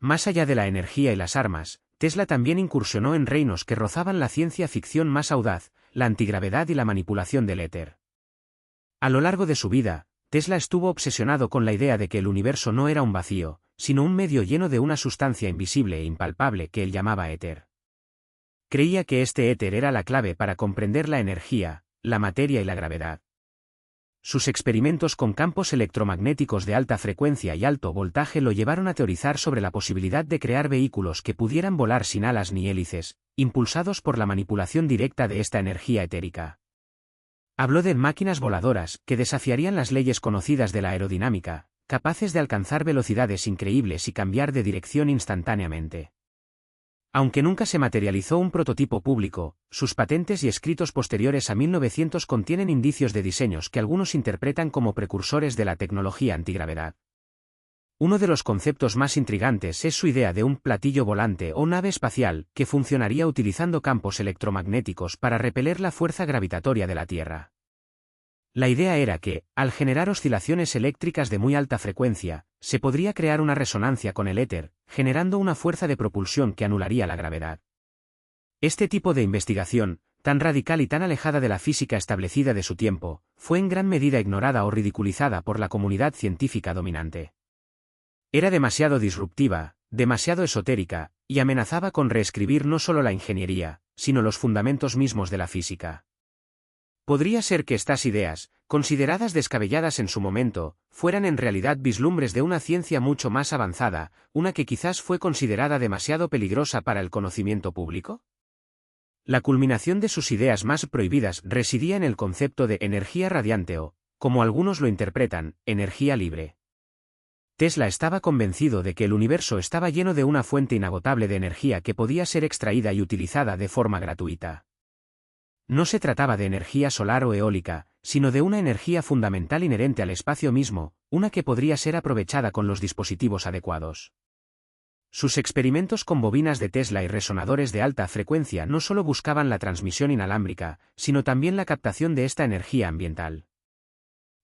Más allá de la energía y las armas, Tesla también incursionó en reinos que rozaban la ciencia ficción más audaz, la antigravedad y la manipulación del éter. A lo largo de su vida, Tesla estuvo obsesionado con la idea de que el universo no era un vacío, sino un medio lleno de una sustancia invisible e impalpable que él llamaba éter. Creía que este éter era la clave para comprender la energía, la materia y la gravedad. Sus experimentos con campos electromagnéticos de alta frecuencia y alto voltaje lo llevaron a teorizar sobre la posibilidad de crear vehículos que pudieran volar sin alas ni hélices, impulsados por la manipulación directa de esta energía etérica. Habló de máquinas voladoras que desafiarían las leyes conocidas de la aerodinámica, capaces de alcanzar velocidades increíbles y cambiar de dirección instantáneamente. Aunque nunca se materializó un prototipo público, sus patentes y escritos posteriores a 1900 contienen indicios de diseños que algunos interpretan como precursores de la tecnología antigravedad. Uno de los conceptos más intrigantes es su idea de un platillo volante o nave espacial que funcionaría utilizando campos electromagnéticos para repeler la fuerza gravitatoria de la Tierra. La idea era que, al generar oscilaciones eléctricas de muy alta frecuencia, se podría crear una resonancia con el éter, generando una fuerza de propulsión que anularía la gravedad. Este tipo de investigación, tan radical y tan alejada de la física establecida de su tiempo, fue en gran medida ignorada o ridiculizada por la comunidad científica dominante. Era demasiado disruptiva, demasiado esotérica, y amenazaba con reescribir no solo la ingeniería, sino los fundamentos mismos de la física. Podría ser que estas ideas, consideradas descabelladas en su momento, fueran en realidad vislumbres de una ciencia mucho más avanzada, una que quizás fue considerada demasiado peligrosa para el conocimiento público. La culminación de sus ideas más prohibidas residía en el concepto de energía radiante o, como algunos lo interpretan, energía libre. Tesla estaba convencido de que el universo estaba lleno de una fuente inagotable de energía que podía ser extraída y utilizada de forma gratuita. No se trataba de energía solar o eólica, sino de una energía fundamental inherente al espacio mismo, una que podría ser aprovechada con los dispositivos adecuados. Sus experimentos con bobinas de Tesla y resonadores de alta frecuencia no solo buscaban la transmisión inalámbrica, sino también la captación de esta energía ambiental.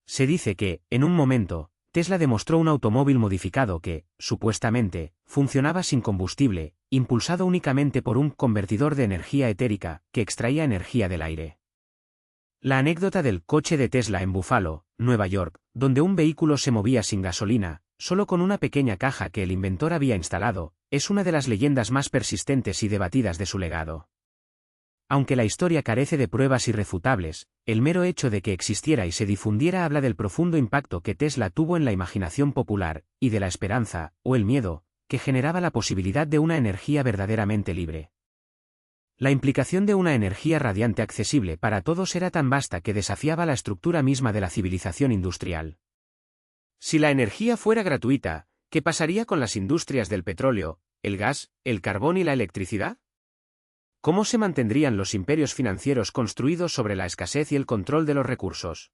Se dice que, en un momento, Tesla demostró un automóvil modificado que, supuestamente, funcionaba sin combustible, impulsado únicamente por un convertidor de energía etérica, que extraía energía del aire. La anécdota del coche de Tesla en Buffalo, Nueva York, donde un vehículo se movía sin gasolina, solo con una pequeña caja que el inventor había instalado, es una de las leyendas más persistentes y debatidas de su legado. Aunque la historia carece de pruebas irrefutables, el mero hecho de que existiera y se difundiera habla del profundo impacto que Tesla tuvo en la imaginación popular, y de la esperanza, o el miedo, que generaba la posibilidad de una energía verdaderamente libre. La implicación de una energía radiante accesible para todos era tan vasta que desafiaba la estructura misma de la civilización industrial. Si la energía fuera gratuita, ¿qué pasaría con las industrias del petróleo, el gas, el carbón y la electricidad? ¿Cómo se mantendrían los imperios financieros construidos sobre la escasez y el control de los recursos?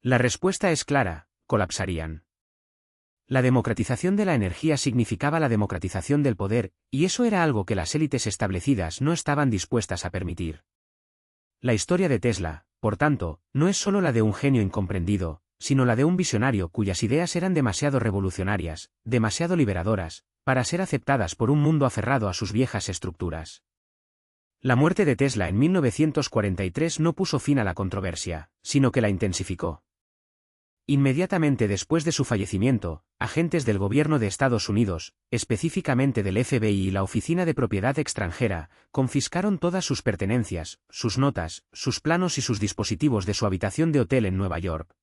La respuesta es clara: colapsarían. La democratización de la energía significaba la democratización del poder, y eso era algo que las élites establecidas no estaban dispuestas a permitir. La historia de Tesla, por tanto, no es solo la de un genio incomprendido, sino la de un visionario cuyas ideas eran demasiado revolucionarias, demasiado liberadoras, para ser aceptadas por un mundo aferrado a sus viejas estructuras. La muerte de Tesla en 1943 no puso fin a la controversia, sino que la intensificó. Inmediatamente después de su fallecimiento, agentes del gobierno de Estados Unidos, específicamente del FBI y la Oficina de Propiedad Extranjera, confiscaron todas sus pertenencias, sus notas, sus planos y sus dispositivos de su habitación de hotel en Nueva York.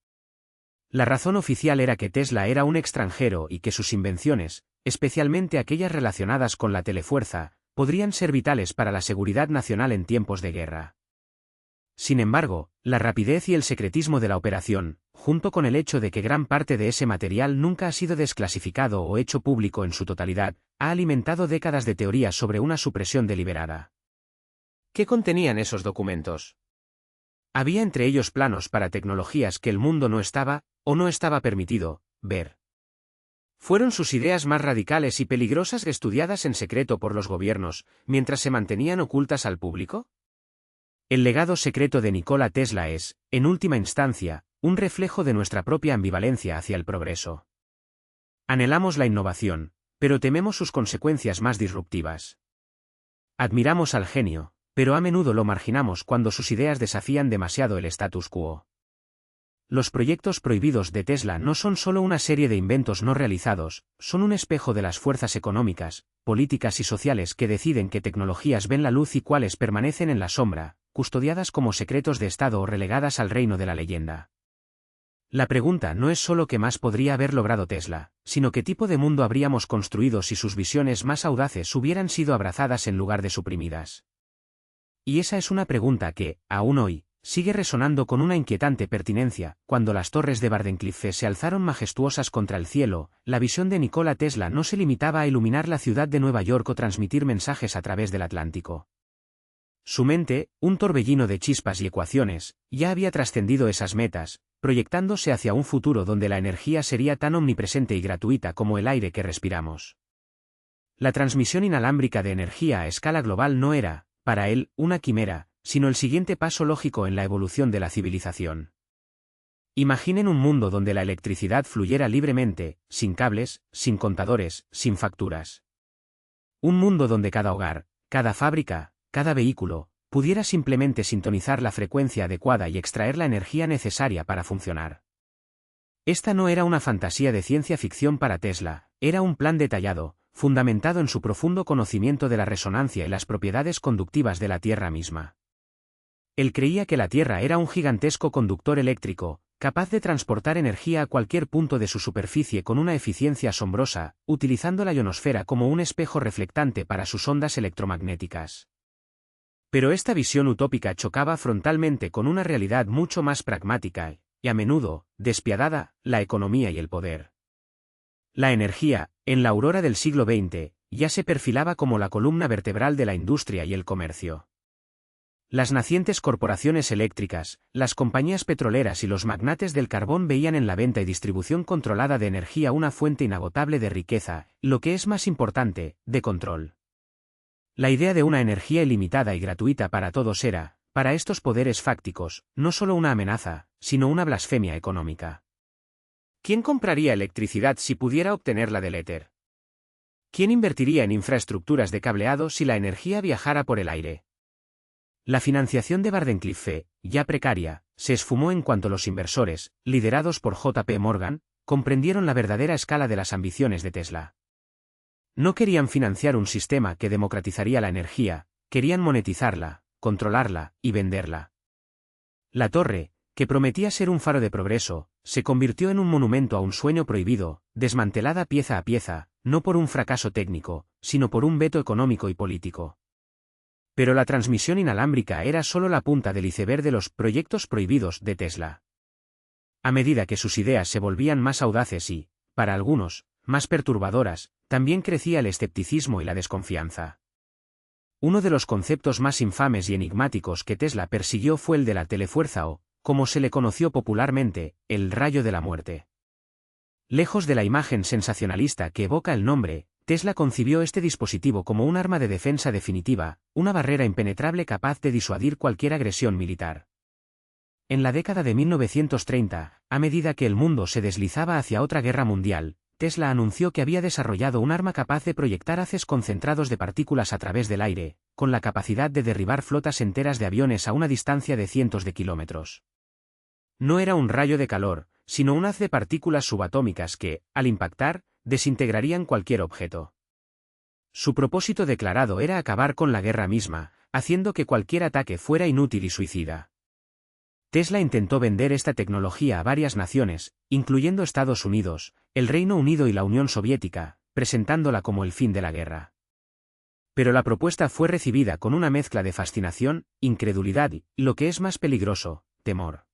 La razón oficial era que Tesla era un extranjero y que sus invenciones, especialmente aquellas relacionadas con la telefuerza, podrían ser vitales para la seguridad nacional en tiempos de guerra. Sin embargo, la rapidez y el secretismo de la operación, junto con el hecho de que gran parte de ese material nunca ha sido desclasificado o hecho público en su totalidad, ha alimentado décadas de teorías sobre una supresión deliberada. ¿Qué contenían esos documentos? Había entre ellos planos para tecnologías que el mundo no estaba, o no estaba permitido, ver. ¿Fueron sus ideas más radicales y peligrosas estudiadas en secreto por los gobiernos, mientras se mantenían ocultas al público? El legado secreto de Nikola Tesla es, en última instancia, un reflejo de nuestra propia ambivalencia hacia el progreso. Anhelamos la innovación, pero tememos sus consecuencias más disruptivas. Admiramos al genio, pero a menudo lo marginamos cuando sus ideas desafían demasiado el status quo. Los proyectos prohibidos de Tesla no son solo una serie de inventos no realizados, son un espejo de las fuerzas económicas, políticas y sociales que deciden qué tecnologías ven la luz y cuáles permanecen en la sombra, custodiadas como secretos de Estado o relegadas al reino de la leyenda. La pregunta no es solo qué más podría haber logrado Tesla, sino qué tipo de mundo habríamos construido si sus visiones más audaces hubieran sido abrazadas en lugar de suprimidas. Y esa es una pregunta que, aún hoy, sigue resonando con una inquietante pertinencia. Cuando las torres de Wardenclyffe se alzaron majestuosas contra el cielo, la visión de Nikola Tesla no se limitaba a iluminar la ciudad de Nueva York o transmitir mensajes a través del Atlántico. Su mente, un torbellino de chispas y ecuaciones, ya había trascendido esas metas, proyectándose hacia un futuro donde la energía sería tan omnipresente y gratuita como el aire que respiramos. La transmisión inalámbrica de energía a escala global no era, para él, una quimera, sino el siguiente paso lógico en la evolución de la civilización. Imaginen un mundo donde la electricidad fluyera libremente, sin cables, sin contadores, sin facturas. Un mundo donde cada hogar, cada fábrica, cada vehículo, pudiera simplemente sintonizar la frecuencia adecuada y extraer la energía necesaria para funcionar. Esta no era una fantasía de ciencia ficción para Tesla, era un plan detallado, fundamentado en su profundo conocimiento de la resonancia y las propiedades conductivas de la Tierra misma. Él creía que la Tierra era un gigantesco conductor eléctrico, capaz de transportar energía a cualquier punto de su superficie con una eficiencia asombrosa, utilizando la ionosfera como un espejo reflectante para sus ondas electromagnéticas. Pero esta visión utópica chocaba frontalmente con una realidad mucho más pragmática y, a menudo, despiadada: la economía y el poder. La energía, en la aurora del siglo XX, ya se perfilaba como la columna vertebral de la industria y el comercio. Las nacientes corporaciones eléctricas, las compañías petroleras y los magnates del carbón veían en la venta y distribución controlada de energía una fuente inagotable de riqueza, lo que es más importante, de control. La idea de una energía ilimitada y gratuita para todos era, para estos poderes fácticos, no solo una amenaza, sino una blasfemia económica. ¿Quién compraría electricidad si pudiera obtenerla del éter? ¿Quién invertiría en infraestructuras de cableado si la energía viajara por el aire? La financiación de Wardenclyffe, ya precaria, se esfumó en cuanto los inversores, liderados por J. P. Morgan, comprendieron la verdadera escala de las ambiciones de Tesla. No querían financiar un sistema que democratizaría la energía, querían monetizarla, controlarla y venderla. La torre, que prometía ser un faro de progreso, se convirtió en un monumento a un sueño prohibido, desmantelada pieza a pieza, no por un fracaso técnico, sino por un veto económico y político. Pero la transmisión inalámbrica era solo la punta del iceberg de los proyectos prohibidos de Tesla. A medida que sus ideas se volvían más audaces y, para algunos, más perturbadoras, también crecía el escepticismo y la desconfianza. Uno de los conceptos más infames y enigmáticos que Tesla persiguió fue el de la telefuerza o, como se le conoció popularmente, el rayo de la muerte. Lejos de la imagen sensacionalista que evoca el nombre, Tesla concibió este dispositivo como un arma de defensa definitiva, una barrera impenetrable capaz de disuadir cualquier agresión militar. En la década de 1930, a medida que el mundo se deslizaba hacia otra guerra mundial, Tesla anunció que había desarrollado un arma capaz de proyectar haces concentrados de partículas a través del aire, con la capacidad de derribar flotas enteras de aviones a una distancia de cientos de kilómetros. No era un rayo de calor, sino un haz de partículas subatómicas que, al impactar, desintegrarían cualquier objeto. Su propósito declarado era acabar con la guerra misma, haciendo que cualquier ataque fuera inútil y suicida. Tesla intentó vender esta tecnología a varias naciones, incluyendo Estados Unidos, el Reino Unido y la Unión Soviética, presentándola como el fin de la guerra. Pero la propuesta fue recibida con una mezcla de fascinación, incredulidad y, lo que es más peligroso, temor.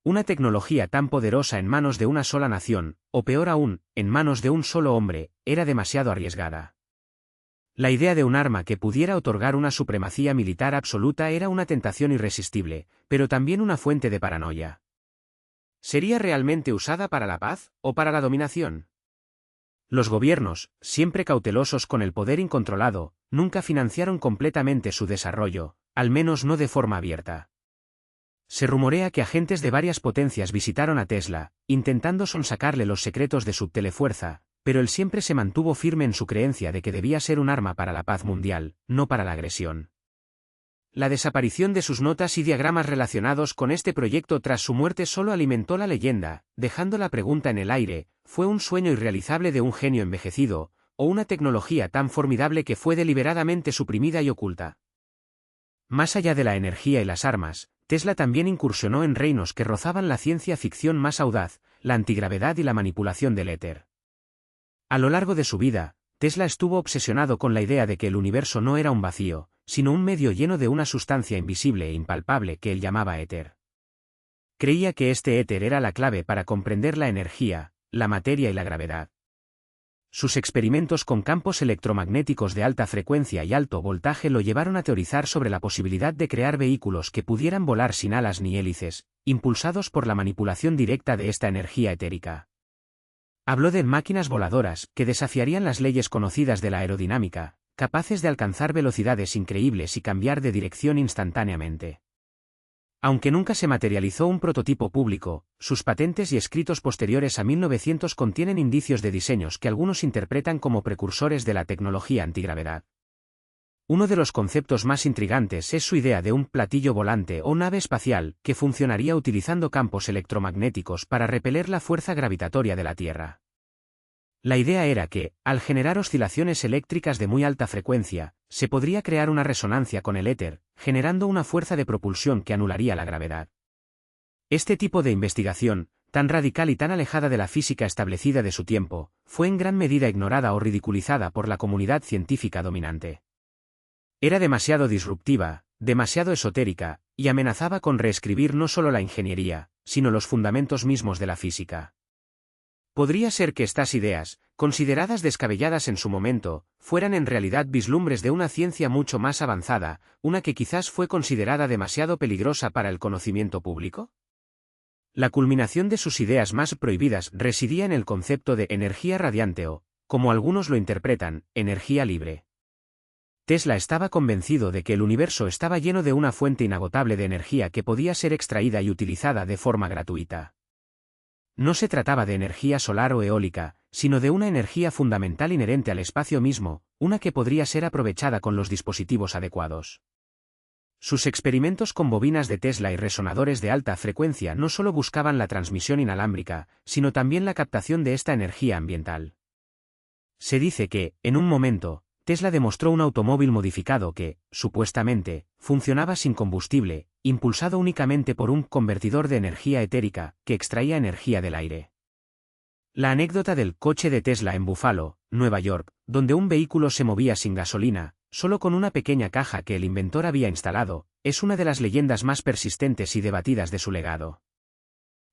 Una tecnología tan poderosa en manos de una sola nación, o peor aún, en manos de un solo hombre, era demasiado arriesgada. La idea de un arma que pudiera otorgar una supremacía militar absoluta era una tentación irresistible, pero también una fuente de paranoia. ¿Sería realmente usada para la paz, o para la dominación? Los gobiernos, siempre cautelosos con el poder incontrolado, nunca financiaron completamente su desarrollo, al menos no de forma abierta. Se rumorea que agentes de varias potencias visitaron a Tesla, intentando sonsacarle los secretos de su telefuerza, pero él siempre se mantuvo firme en su creencia de que debía ser un arma para la paz mundial, no para la agresión. La desaparición de sus notas y diagramas relacionados con este proyecto tras su muerte solo alimentó la leyenda, dejando la pregunta en el aire: ¿fue un sueño irrealizable de un genio envejecido, o una tecnología tan formidable que fue deliberadamente suprimida y oculta? Más allá de la energía y las armas, Tesla también incursionó en reinos que rozaban la ciencia ficción más audaz, la antigravedad y la manipulación del éter. A lo largo de su vida, Tesla estuvo obsesionado con la idea de que el universo no era un vacío, sino un medio lleno de una sustancia invisible e impalpable que él llamaba éter. Creía que este éter era la clave para comprender la energía, la materia y la gravedad. Sus experimentos con campos electromagnéticos de alta frecuencia y alto voltaje lo llevaron a teorizar sobre la posibilidad de crear vehículos que pudieran volar sin alas ni hélices, impulsados por la manipulación directa de esta energía etérica. Habló de máquinas voladoras que desafiarían las leyes conocidas de la aerodinámica, capaces de alcanzar velocidades increíbles y cambiar de dirección instantáneamente. Aunque nunca se materializó un prototipo público, sus patentes y escritos posteriores a 1900 contienen indicios de diseños que algunos interpretan como precursores de la tecnología antigravedad. Uno de los conceptos más intrigantes es su idea de un platillo volante o nave espacial que funcionaría utilizando campos electromagnéticos para repeler la fuerza gravitatoria de la Tierra. La idea era que, al generar oscilaciones eléctricas de muy alta frecuencia, se podría crear una resonancia con el éter, generando una fuerza de propulsión que anularía la gravedad. Este tipo de investigación, tan radical y tan alejada de la física establecida de su tiempo, fue en gran medida ignorada o ridiculizada por la comunidad científica dominante. Era demasiado disruptiva, demasiado esotérica, y amenazaba con reescribir no solo la ingeniería, sino los fundamentos mismos de la física. Podría ser que estas ideas, consideradas descabelladas en su momento, fueran en realidad vislumbres de una ciencia mucho más avanzada, una que quizás fue considerada demasiado peligrosa para el conocimiento público. La culminación de sus ideas más prohibidas residía en el concepto de energía radiante o, como algunos lo interpretan, energía libre. Tesla estaba convencido de que el universo estaba lleno de una fuente inagotable de energía que podía ser extraída y utilizada de forma gratuita. No se trataba de energía solar o eólica, sino de una energía fundamental inherente al espacio mismo, una que podría ser aprovechada con los dispositivos adecuados. Sus experimentos con bobinas de Tesla y resonadores de alta frecuencia no solo buscaban la transmisión inalámbrica, sino también la captación de esta energía ambiental. Se dice que, en un momento, Tesla demostró un automóvil modificado que, supuestamente, funcionaba sin combustible, impulsado únicamente por un convertidor de energía etérica, que extraía energía del aire. La anécdota del coche de Tesla en Buffalo, Nueva York, donde un vehículo se movía sin gasolina, solo con una pequeña caja que el inventor había instalado, es una de las leyendas más persistentes y debatidas de su legado.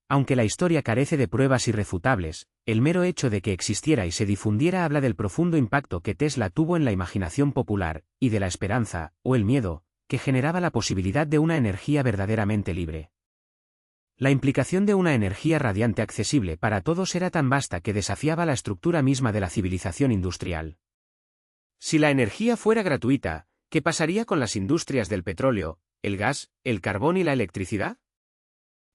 Aunque la historia carece de pruebas irrefutables, el mero hecho de que existiera y se difundiera habla del profundo impacto que Tesla tuvo en la imaginación popular, y de la esperanza, o el miedo, que generaba la posibilidad de una energía verdaderamente libre. La implicación de una energía radiante accesible para todos era tan vasta que desafiaba la estructura misma de la civilización industrial. Si la energía fuera gratuita, ¿qué pasaría con las industrias del petróleo, el gas, el carbón y la electricidad?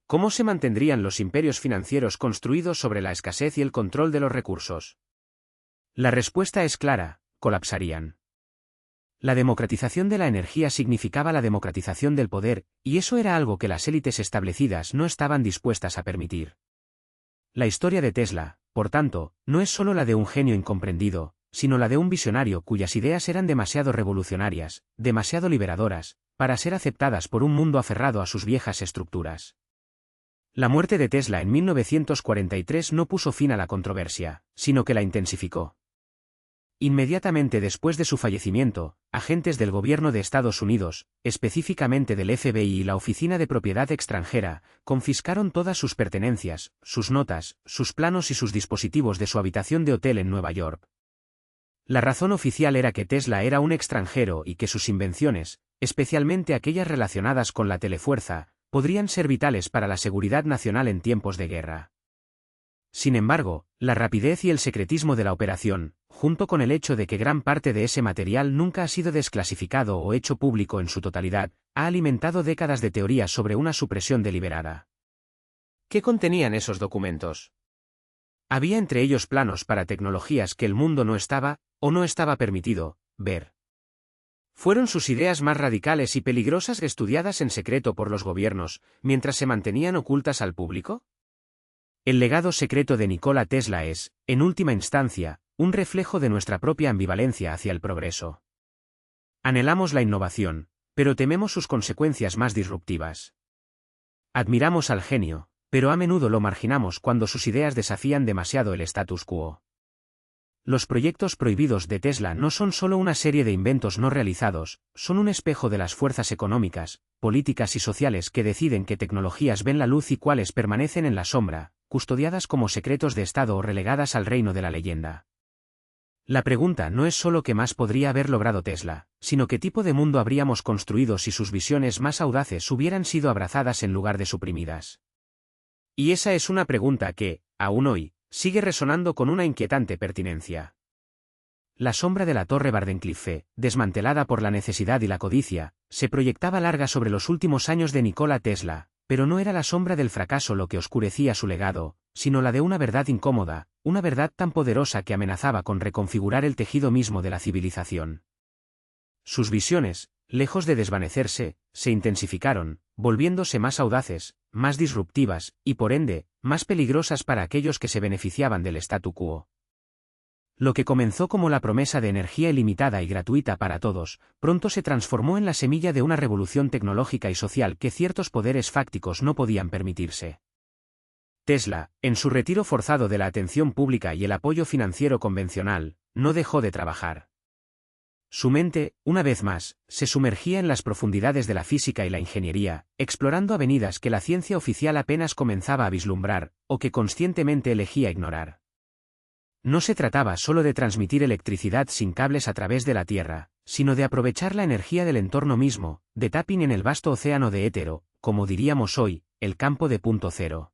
¿Cómo se mantendrían los imperios financieros construidos sobre la escasez y el control de los recursos? La respuesta es clara: colapsarían. La democratización de la energía significaba la democratización del poder, y eso era algo que las élites establecidas no estaban dispuestas a permitir. La historia de Tesla, por tanto, no es solo la de un genio incomprendido, sino la de un visionario cuyas ideas eran demasiado revolucionarias, demasiado liberadoras, para ser aceptadas por un mundo aferrado a sus viejas estructuras. La muerte de Tesla en 1943 no puso fin a la controversia, sino que la intensificó. Inmediatamente después de su fallecimiento, agentes del gobierno de Estados Unidos, específicamente del FBI y la Oficina de Propiedad Extranjera, confiscaron todas sus pertenencias, sus notas, sus planos y sus dispositivos de su habitación de hotel en Nueva York. La razón oficial era que Tesla era un extranjero y que sus invenciones, especialmente aquellas relacionadas con la telefuerza, podrían ser vitales para la seguridad nacional en tiempos de guerra. Sin embargo, la rapidez y el secretismo de la operación, junto con el hecho de que gran parte de ese material nunca ha sido desclasificado o hecho público en su totalidad, ha alimentado décadas de teorías sobre una supresión deliberada. ¿Qué contenían esos documentos? Había entre ellos planos para tecnologías que el mundo no estaba, o no estaba permitido, ver. ¿Fueron sus ideas más radicales y peligrosas estudiadas en secreto por los gobiernos, mientras se mantenían ocultas al público? El legado secreto de Nikola Tesla es, en última instancia, un reflejo de nuestra propia ambivalencia hacia el progreso. Anhelamos la innovación, pero tememos sus consecuencias más disruptivas. Admiramos al genio, pero a menudo lo marginamos cuando sus ideas desafían demasiado el status quo. Los proyectos prohibidos de Tesla no son solo una serie de inventos no realizados, son un espejo de las fuerzas económicas, políticas y sociales que deciden qué tecnologías ven la luz y cuáles permanecen en la sombra, custodiadas como secretos de Estado o relegadas al reino de la leyenda. La pregunta no es solo qué más podría haber logrado Tesla, sino qué tipo de mundo habríamos construido si sus visiones más audaces hubieran sido abrazadas en lugar de suprimidas. Y esa es una pregunta que, aún hoy, sigue resonando con una inquietante pertinencia. La sombra de la torre Wardenclyffe, desmantelada por la necesidad y la codicia, se proyectaba larga sobre los últimos años de Nikola Tesla, pero no era la sombra del fracaso lo que oscurecía su legado, sino la de una verdad incómoda, una verdad tan poderosa que amenazaba con reconfigurar el tejido mismo de la civilización. Sus visiones, lejos de desvanecerse, se intensificaron, volviéndose más audaces, más disruptivas, y por ende, más peligrosas para aquellos que se beneficiaban del statu quo. Lo que comenzó como la promesa de energía ilimitada y gratuita para todos, pronto se transformó en la semilla de una revolución tecnológica y social que ciertos poderes fácticos no podían permitirse. Tesla, en su retiro forzado de la atención pública y el apoyo financiero convencional, no dejó de trabajar. Su mente, una vez más, se sumergía en las profundidades de la física y la ingeniería, explorando avenidas que la ciencia oficial apenas comenzaba a vislumbrar, o que conscientemente elegía ignorar. No se trataba solo de transmitir electricidad sin cables a través de la Tierra, sino de aprovechar la energía del entorno mismo, de tapping en el vasto océano de étero, como diríamos hoy, el campo de punto cero.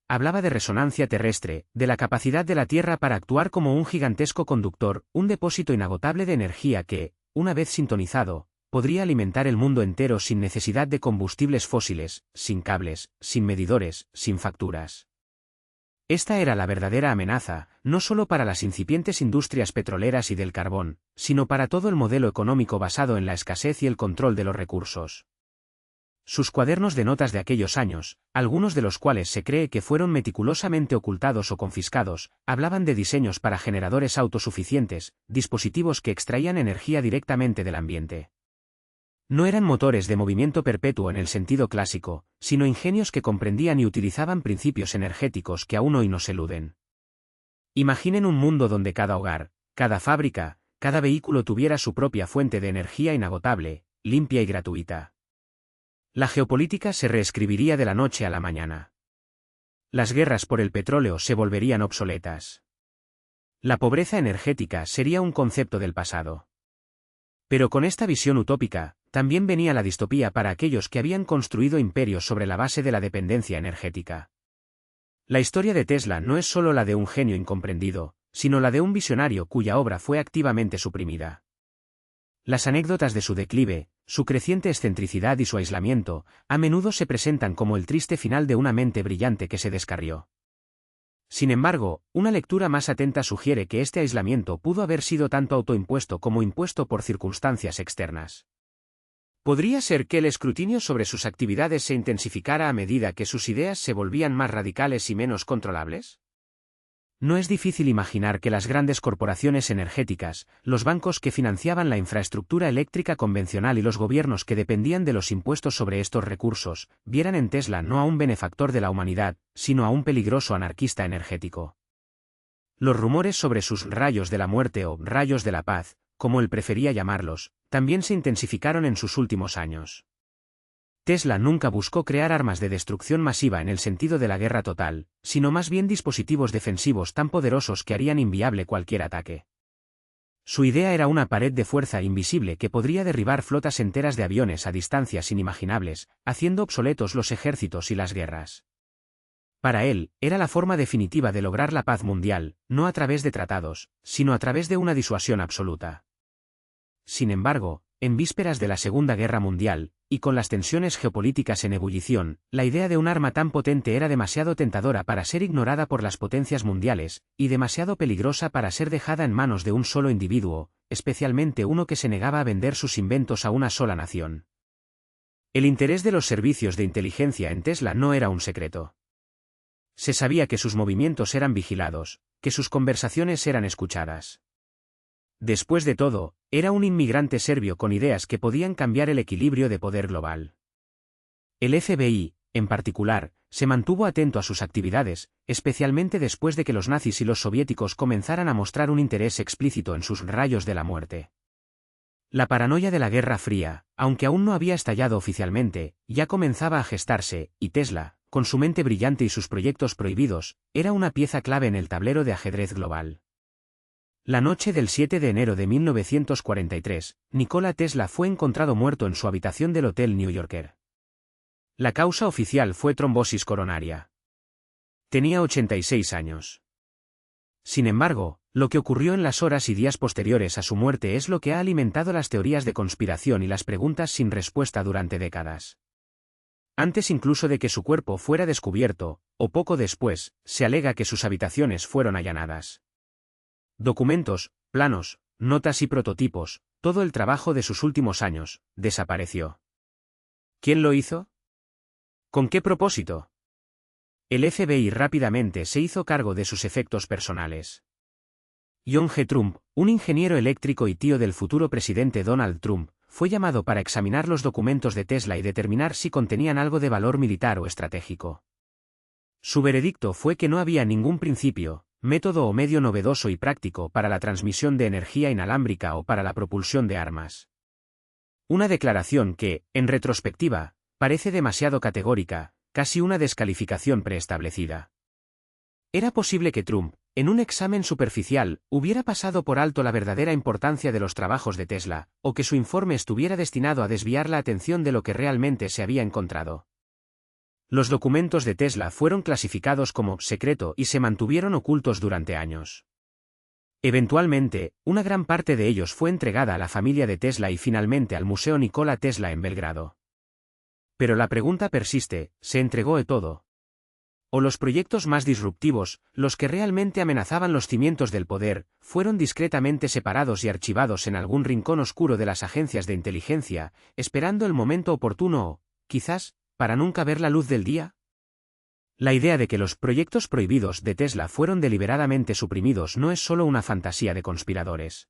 Hablaba de resonancia terrestre, de la capacidad de la Tierra para actuar como un gigantesco conductor, un depósito inagotable de energía que, una vez sintonizado, podría alimentar el mundo entero sin necesidad de combustibles fósiles, sin cables, sin medidores, sin facturas. Esta era la verdadera amenaza, no solo para las incipientes industrias petroleras y del carbón, sino para todo el modelo económico basado en la escasez y el control de los recursos. Sus cuadernos de notas de aquellos años, algunos de los cuales se cree que fueron meticulosamente ocultados o confiscados, hablaban de diseños para generadores autosuficientes, dispositivos que extraían energía directamente del ambiente. No eran motores de movimiento perpetuo en el sentido clásico, sino ingenios que comprendían y utilizaban principios energéticos que aún hoy nos eluden. Imaginen un mundo donde cada hogar, cada fábrica, cada vehículo tuviera su propia fuente de energía inagotable, limpia y gratuita. La geopolítica se reescribiría de la noche a la mañana. Las guerras por el petróleo se volverían obsoletas. La pobreza energética sería un concepto del pasado. Pero con esta visión utópica, también venía la distopía para aquellos que habían construido imperios sobre la base de la dependencia energética. La historia de Tesla no es solo la de un genio incomprendido, sino la de un visionario cuya obra fue activamente suprimida. Las anécdotas de su declive, su creciente excentricidad y su aislamiento, a menudo se presentan como el triste final de una mente brillante que se descarrió. Sin embargo, una lectura más atenta sugiere que este aislamiento pudo haber sido tanto autoimpuesto como impuesto por circunstancias externas. ¿Podría ser que el escrutinio sobre sus actividades se intensificara a medida que sus ideas se volvían más radicales y menos controlables? No es difícil imaginar que las grandes corporaciones energéticas, los bancos que financiaban la infraestructura eléctrica convencional y los gobiernos que dependían de los impuestos sobre estos recursos, vieran en Tesla no a un benefactor de la humanidad, sino a un peligroso anarquista energético. Los rumores sobre sus rayos de la muerte o rayos de la paz, como él prefería llamarlos, también se intensificaron en sus últimos años. Tesla nunca buscó crear armas de destrucción masiva en el sentido de la guerra total, sino más bien dispositivos defensivos tan poderosos que harían inviable cualquier ataque. Su idea era una pared de fuerza invisible que podría derribar flotas enteras de aviones a distancias inimaginables, haciendo obsoletos los ejércitos y las guerras. Para él, era la forma definitiva de lograr la paz mundial, no a través de tratados, sino a través de una disuasión absoluta. Sin embargo, en vísperas de la Segunda Guerra Mundial, y con las tensiones geopolíticas en ebullición, la idea de un arma tan potente era demasiado tentadora para ser ignorada por las potencias mundiales, y demasiado peligrosa para ser dejada en manos de un solo individuo, especialmente uno que se negaba a vender sus inventos a una sola nación. El interés de los servicios de inteligencia en Tesla no era un secreto. Se sabía que sus movimientos eran vigilados, que sus conversaciones eran escuchadas. Después de todo, era un inmigrante serbio con ideas que podían cambiar el equilibrio de poder global. El FBI, en particular, se mantuvo atento a sus actividades, especialmente después de que los nazis y los soviéticos comenzaran a mostrar un interés explícito en sus rayos de la muerte. La paranoia de la Guerra Fría, aunque aún no había estallado oficialmente, ya comenzaba a gestarse, y Tesla, con su mente brillante y sus proyectos prohibidos, era una pieza clave en el tablero de ajedrez global. La noche del 7 de enero de 1943, Nikola Tesla fue encontrado muerto en su habitación del Hotel New Yorker. La causa oficial fue trombosis coronaria. Tenía 86 años. Sin embargo, lo que ocurrió en las horas y días posteriores a su muerte es lo que ha alimentado las teorías de conspiración y las preguntas sin respuesta durante décadas. Antes incluso de que su cuerpo fuera descubierto, o poco después, se alega que sus habitaciones fueron allanadas. Documentos, planos, notas y prototipos, todo el trabajo de sus últimos años, desapareció. ¿Quién lo hizo? ¿Con qué propósito? El FBI rápidamente se hizo cargo de sus efectos personales. John G. Trump, un ingeniero eléctrico y tío del futuro presidente Donald Trump, fue llamado para examinar los documentos de Tesla y determinar si contenían algo de valor militar o estratégico. Su veredicto fue que no había ningún principio, método o medio novedoso y práctico para la transmisión de energía inalámbrica o para la propulsión de armas. Una declaración que, en retrospectiva, parece demasiado categórica, casi una descalificación preestablecida. Era posible que Trump, en un examen superficial, hubiera pasado por alto la verdadera importancia de los trabajos de Tesla, o que su informe estuviera destinado a desviar la atención de lo que realmente se había encontrado. Los documentos de Tesla fueron clasificados como secreto y se mantuvieron ocultos durante años. Eventualmente, una gran parte de ellos fue entregada a la familia de Tesla y finalmente al Museo Nikola Tesla en Belgrado. Pero la pregunta persiste, ¿se entregó todo? ¿O los proyectos más disruptivos, los que realmente amenazaban los cimientos del poder, fueron discretamente separados y archivados en algún rincón oscuro de las agencias de inteligencia, esperando el momento oportuno o, quizás, para nunca ver la luz del día? La idea de que los proyectos prohibidos de Tesla fueron deliberadamente suprimidos no es solo una fantasía de conspiradores.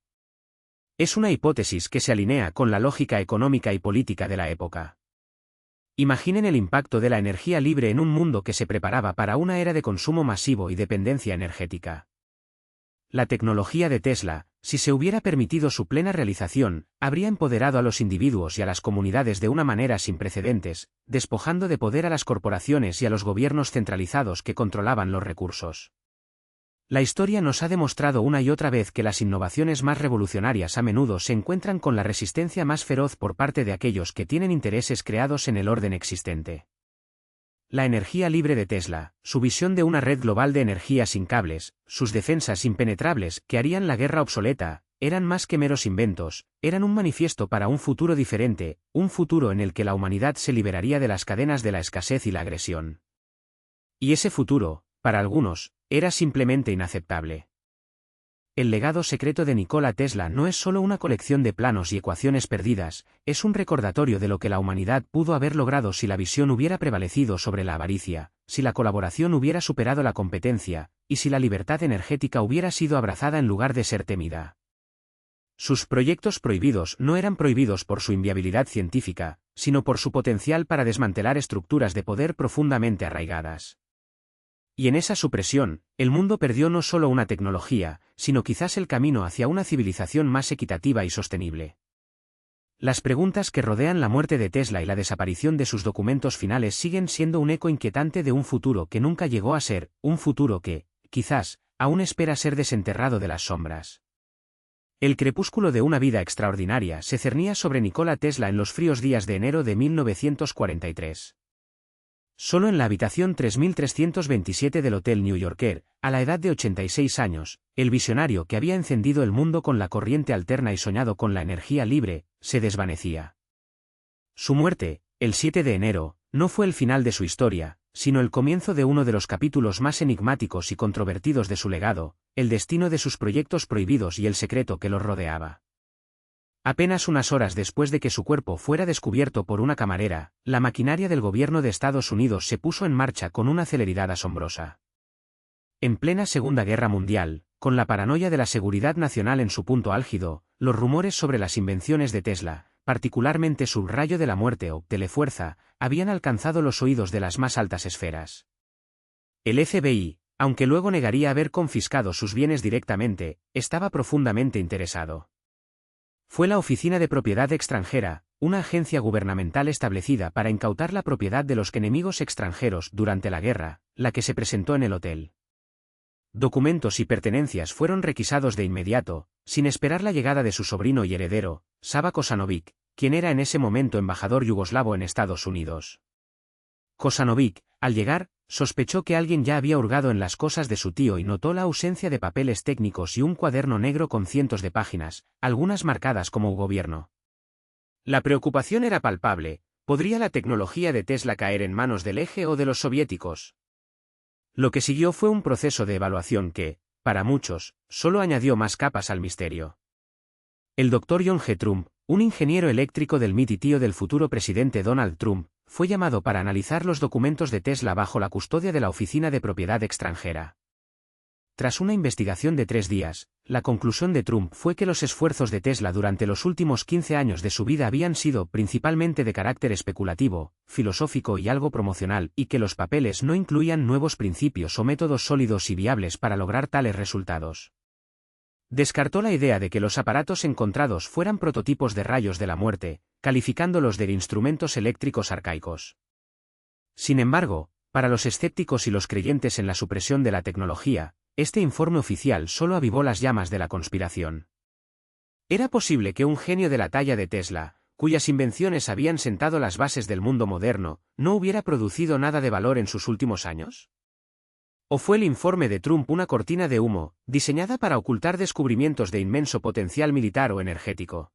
Es una hipótesis que se alinea con la lógica económica y política de la época. Imaginen el impacto de la energía libre en un mundo que se preparaba para una era de consumo masivo y dependencia energética. La tecnología de Tesla, si se hubiera permitido su plena realización, habría empoderado a los individuos y a las comunidades de una manera sin precedentes, despojando de poder a las corporaciones y a los gobiernos centralizados que controlaban los recursos. La historia nos ha demostrado una y otra vez que las innovaciones más revolucionarias a menudo se encuentran con la resistencia más feroz por parte de aquellos que tienen intereses creados en el orden existente. La energía libre de Tesla, su visión de una red global de energía sin cables, sus defensas impenetrables que harían la guerra obsoleta, eran más que meros inventos, eran un manifiesto para un futuro diferente, un futuro en el que la humanidad se liberaría de las cadenas de la escasez y la agresión. Y ese futuro, para algunos, era simplemente inaceptable. El legado secreto de Nikola Tesla no es solo una colección de planos y ecuaciones perdidas, es un recordatorio de lo que la humanidad pudo haber logrado si la visión hubiera prevalecido sobre la avaricia, si la colaboración hubiera superado la competencia, y si la libertad energética hubiera sido abrazada en lugar de ser temida. Sus proyectos prohibidos no eran prohibidos por su inviabilidad científica, sino por su potencial para desmantelar estructuras de poder profundamente arraigadas. Y en esa supresión, el mundo perdió no solo una tecnología, sino quizás el camino hacia una civilización más equitativa y sostenible. Las preguntas que rodean la muerte de Tesla y la desaparición de sus documentos finales siguen siendo un eco inquietante de un futuro que nunca llegó a ser, un futuro que, quizás, aún espera ser desenterrado de las sombras. El crepúsculo de una vida extraordinaria se cernía sobre Nikola Tesla en los fríos días de enero de 1943. Solo en la habitación 3327 del Hotel New Yorker, a la edad de 86 años, el visionario que había encendido el mundo con la corriente alterna y soñado con la energía libre, se desvanecía. Su muerte, el 7 de enero, no fue el final de su historia, sino el comienzo de uno de los capítulos más enigmáticos y controvertidos de su legado, el destino de sus proyectos prohibidos y el secreto que los rodeaba. Apenas unas horas después de que su cuerpo fuera descubierto por una camarera, la maquinaria del gobierno de Estados Unidos se puso en marcha con una celeridad asombrosa. En plena Segunda Guerra Mundial, con la paranoia de la seguridad nacional en su punto álgido, los rumores sobre las invenciones de Tesla, particularmente su rayo de la muerte o telefuerza, habían alcanzado los oídos de las más altas esferas. El FBI, aunque luego negaría haber confiscado sus bienes directamente, estaba profundamente interesado. Fue la Oficina de Propiedad Extranjera, una agencia gubernamental establecida para incautar la propiedad de los enemigos extranjeros durante la guerra, la que se presentó en el hotel. Documentos y pertenencias fueron requisados de inmediato, sin esperar la llegada de su sobrino y heredero, Sava Kosanovic, quien era en ese momento embajador yugoslavo en Estados Unidos. Kosanovic, al llegar, sospechó que alguien ya había hurgado en las cosas de su tío y notó la ausencia de papeles técnicos y un cuaderno negro con cientos de páginas, algunas marcadas como gobierno. La preocupación era palpable. ¿Podría la tecnología de Tesla caer en manos del Eje o de los soviéticos? Lo que siguió fue un proceso de evaluación que, para muchos, solo añadió más capas al misterio. El Dr. John G. Trump, un ingeniero eléctrico del MIT y tío del futuro presidente Donald Trump, fue llamado para analizar los documentos de Tesla bajo la custodia de la Oficina de Propiedad Extranjera. Tras una investigación de 3 días, la conclusión de Trump fue que los esfuerzos de Tesla durante los últimos 15 años de su vida habían sido principalmente de carácter especulativo, filosófico y algo promocional, y que los papeles no incluían nuevos principios o métodos sólidos y viables para lograr tales resultados. Descartó la idea de que los aparatos encontrados fueran prototipos de rayos de la muerte, calificándolos de instrumentos eléctricos arcaicos. Sin embargo, para los escépticos y los creyentes en la supresión de la tecnología, este informe oficial solo avivó las llamas de la conspiración. ¿Era posible que un genio de la talla de Tesla, cuyas invenciones habían sentado las bases del mundo moderno, no hubiera producido nada de valor en sus últimos años? ¿O fue el informe de Trump una cortina de humo, diseñada para ocultar descubrimientos de inmenso potencial militar o energético?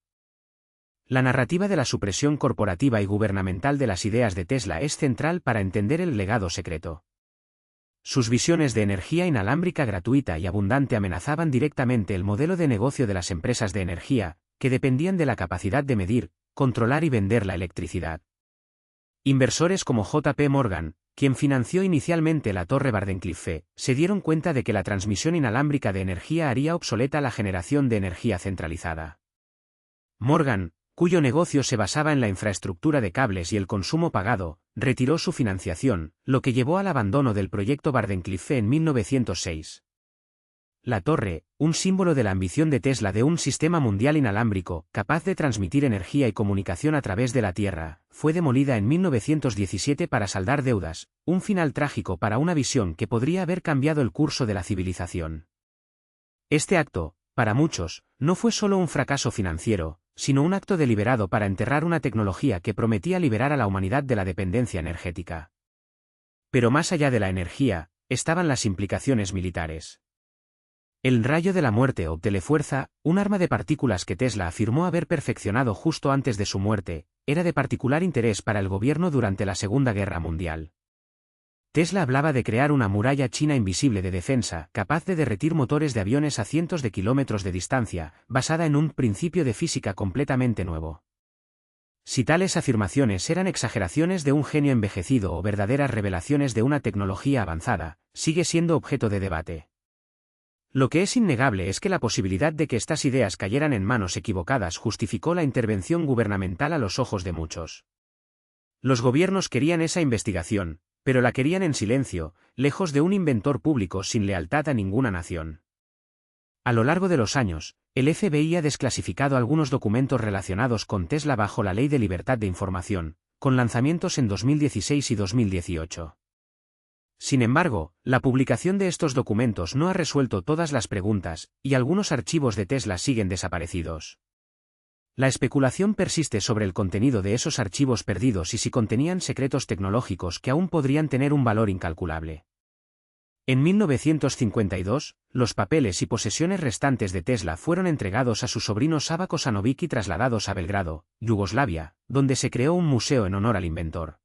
La narrativa de la supresión corporativa y gubernamental de las ideas de Tesla es central para entender el legado secreto. Sus visiones de energía inalámbrica gratuita y abundante amenazaban directamente el modelo de negocio de las empresas de energía, que dependían de la capacidad de medir, controlar y vender la electricidad. Inversores como J.P. Morgan, quien financió inicialmente la Torre Wardenclyffe, se dieron cuenta de que la transmisión inalámbrica de energía haría obsoleta la generación de energía centralizada. Morgan, cuyo negocio se basaba en la infraestructura de cables y el consumo pagado, retiró su financiación, lo que llevó al abandono del proyecto Wardenclyffe en 1906. La torre, un símbolo de la ambición de Tesla de un sistema mundial inalámbrico, capaz de transmitir energía y comunicación a través de la Tierra, fue demolida en 1917 para saldar deudas, un final trágico para una visión que podría haber cambiado el curso de la civilización. Este acto, para muchos, no fue solo un fracaso financiero, sino un acto deliberado para enterrar una tecnología que prometía liberar a la humanidad de la dependencia energética. Pero más allá de la energía, estaban las implicaciones militares. El rayo de la muerte o telefuerza, un arma de partículas que Tesla afirmó haber perfeccionado justo antes de su muerte, era de particular interés para el gobierno durante la Segunda Guerra Mundial. Tesla hablaba de crear una muralla china invisible de defensa, capaz de derretir motores de aviones a cientos de kilómetros de distancia, basada en un principio de física completamente nuevo. Si tales afirmaciones eran exageraciones de un genio envejecido o verdaderas revelaciones de una tecnología avanzada, sigue siendo objeto de debate. Lo que es innegable es que la posibilidad de que estas ideas cayeran en manos equivocadas justificó la intervención gubernamental a los ojos de muchos. Los gobiernos querían esa investigación, pero la querían en silencio, lejos de un inventor público sin lealtad a ninguna nación. A lo largo de los años, el FBI ha desclasificado algunos documentos relacionados con Tesla bajo la Ley de Libertad de Información, con lanzamientos en 2016 y 2018. Sin embargo, la publicación de estos documentos no ha resuelto todas las preguntas, y algunos archivos de Tesla siguen desaparecidos. La especulación persiste sobre el contenido de esos archivos perdidos y si contenían secretos tecnológicos que aún podrían tener un valor incalculable. En 1952, los papeles y posesiones restantes de Tesla fueron entregados a su sobrino Sava Kosanovic y trasladados a Belgrado, Yugoslavia, donde se creó un museo en honor al inventor.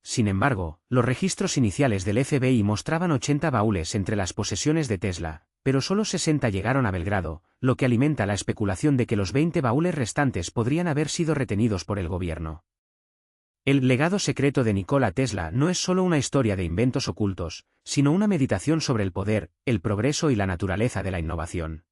Sin embargo, los registros iniciales del FBI mostraban 80 baúles entre las posesiones de Tesla, pero solo 60 llegaron a Belgrado, lo que alimenta la especulación de que los 20 baúles restantes podrían haber sido retenidos por el gobierno. El legado secreto de Nikola Tesla no es solo una historia de inventos ocultos, sino una meditación sobre el poder, el progreso y la naturaleza de la innovación.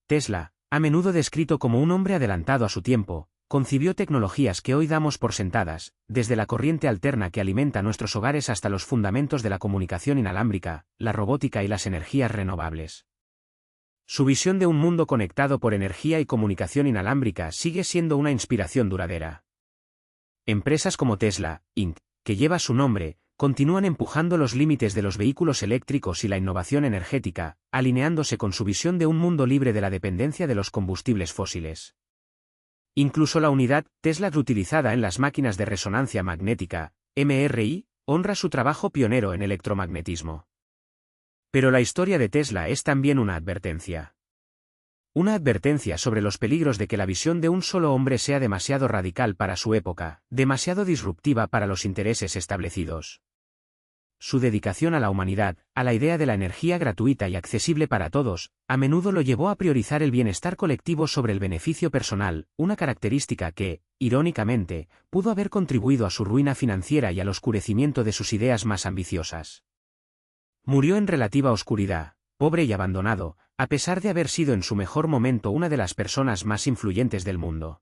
Tesla, a menudo descrito como un hombre adelantado a su tiempo, concibió tecnologías que hoy damos por sentadas, desde la corriente alterna que alimenta nuestros hogares hasta los fundamentos de la comunicación inalámbrica, la robótica y las energías renovables. Su visión de un mundo conectado por energía y comunicación inalámbrica sigue siendo una inspiración duradera. Empresas como Tesla, Inc., que lleva su nombre, continúan empujando los límites de los vehículos eléctricos y la innovación energética, alineándose con su visión de un mundo libre de la dependencia de los combustibles fósiles. Incluso la unidad Tesla utilizada en las máquinas de resonancia magnética, MRI, honra su trabajo pionero en electromagnetismo. Pero la historia de Tesla es también una advertencia. Una advertencia sobre los peligros de que la visión de un solo hombre sea demasiado radical para su época, demasiado disruptiva para los intereses establecidos. Su dedicación a la humanidad, a la idea de la energía gratuita y accesible para todos, a menudo lo llevó a priorizar el bienestar colectivo sobre el beneficio personal, una característica que, irónicamente, pudo haber contribuido a su ruina financiera y al oscurecimiento de sus ideas más ambiciosas. Murió en relativa oscuridad, pobre y abandonado, a pesar de haber sido en su mejor momento una de las personas más influyentes del mundo.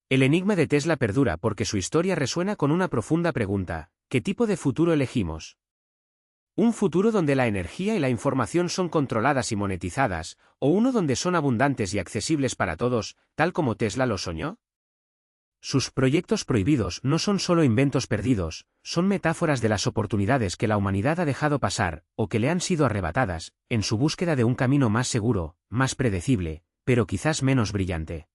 El enigma de Tesla perdura porque su historia resuena con una profunda pregunta: ¿qué tipo de futuro elegimos? ¿Un futuro donde la energía y la información son controladas y monetizadas, o uno donde son abundantes y accesibles para todos, tal como Tesla lo soñó? Sus proyectos prohibidos no son solo inventos perdidos, son metáforas de las oportunidades que la humanidad ha dejado pasar, o que le han sido arrebatadas, en su búsqueda de un camino más seguro, más predecible, pero quizás menos brillante.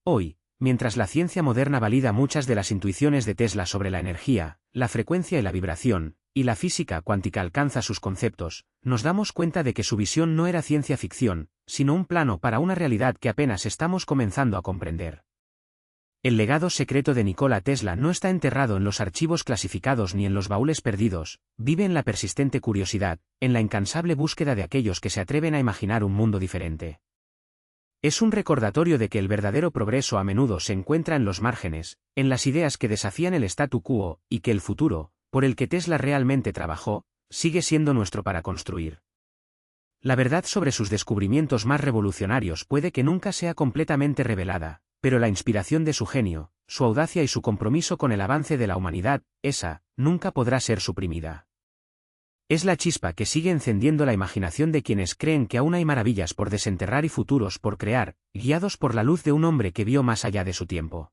Hoy, mientras la ciencia moderna valida muchas de las intuiciones de Tesla sobre la energía, la frecuencia y la vibración, y la física cuántica alcanza sus conceptos, nos damos cuenta de que su visión no era ciencia ficción, sino un plano para una realidad que apenas estamos comenzando a comprender. El legado secreto de Nikola Tesla no está enterrado en los archivos clasificados ni en los baúles perdidos, vive en la persistente curiosidad, en la incansable búsqueda de aquellos que se atreven a imaginar un mundo diferente. Es un recordatorio de que el verdadero progreso a menudo se encuentra en los márgenes, en las ideas que desafían el statu quo, y que el futuro, por el que Tesla realmente trabajó, sigue siendo nuestro para construir. La verdad sobre sus descubrimientos más revolucionarios puede que nunca sea completamente revelada, pero la inspiración de su genio, su audacia y su compromiso con el avance de la humanidad, esa, nunca podrá ser suprimida. Es la chispa que sigue encendiendo la imaginación de quienes creen que aún hay maravillas por desenterrar y futuros por crear, guiados por la luz de un hombre que vio más allá de su tiempo.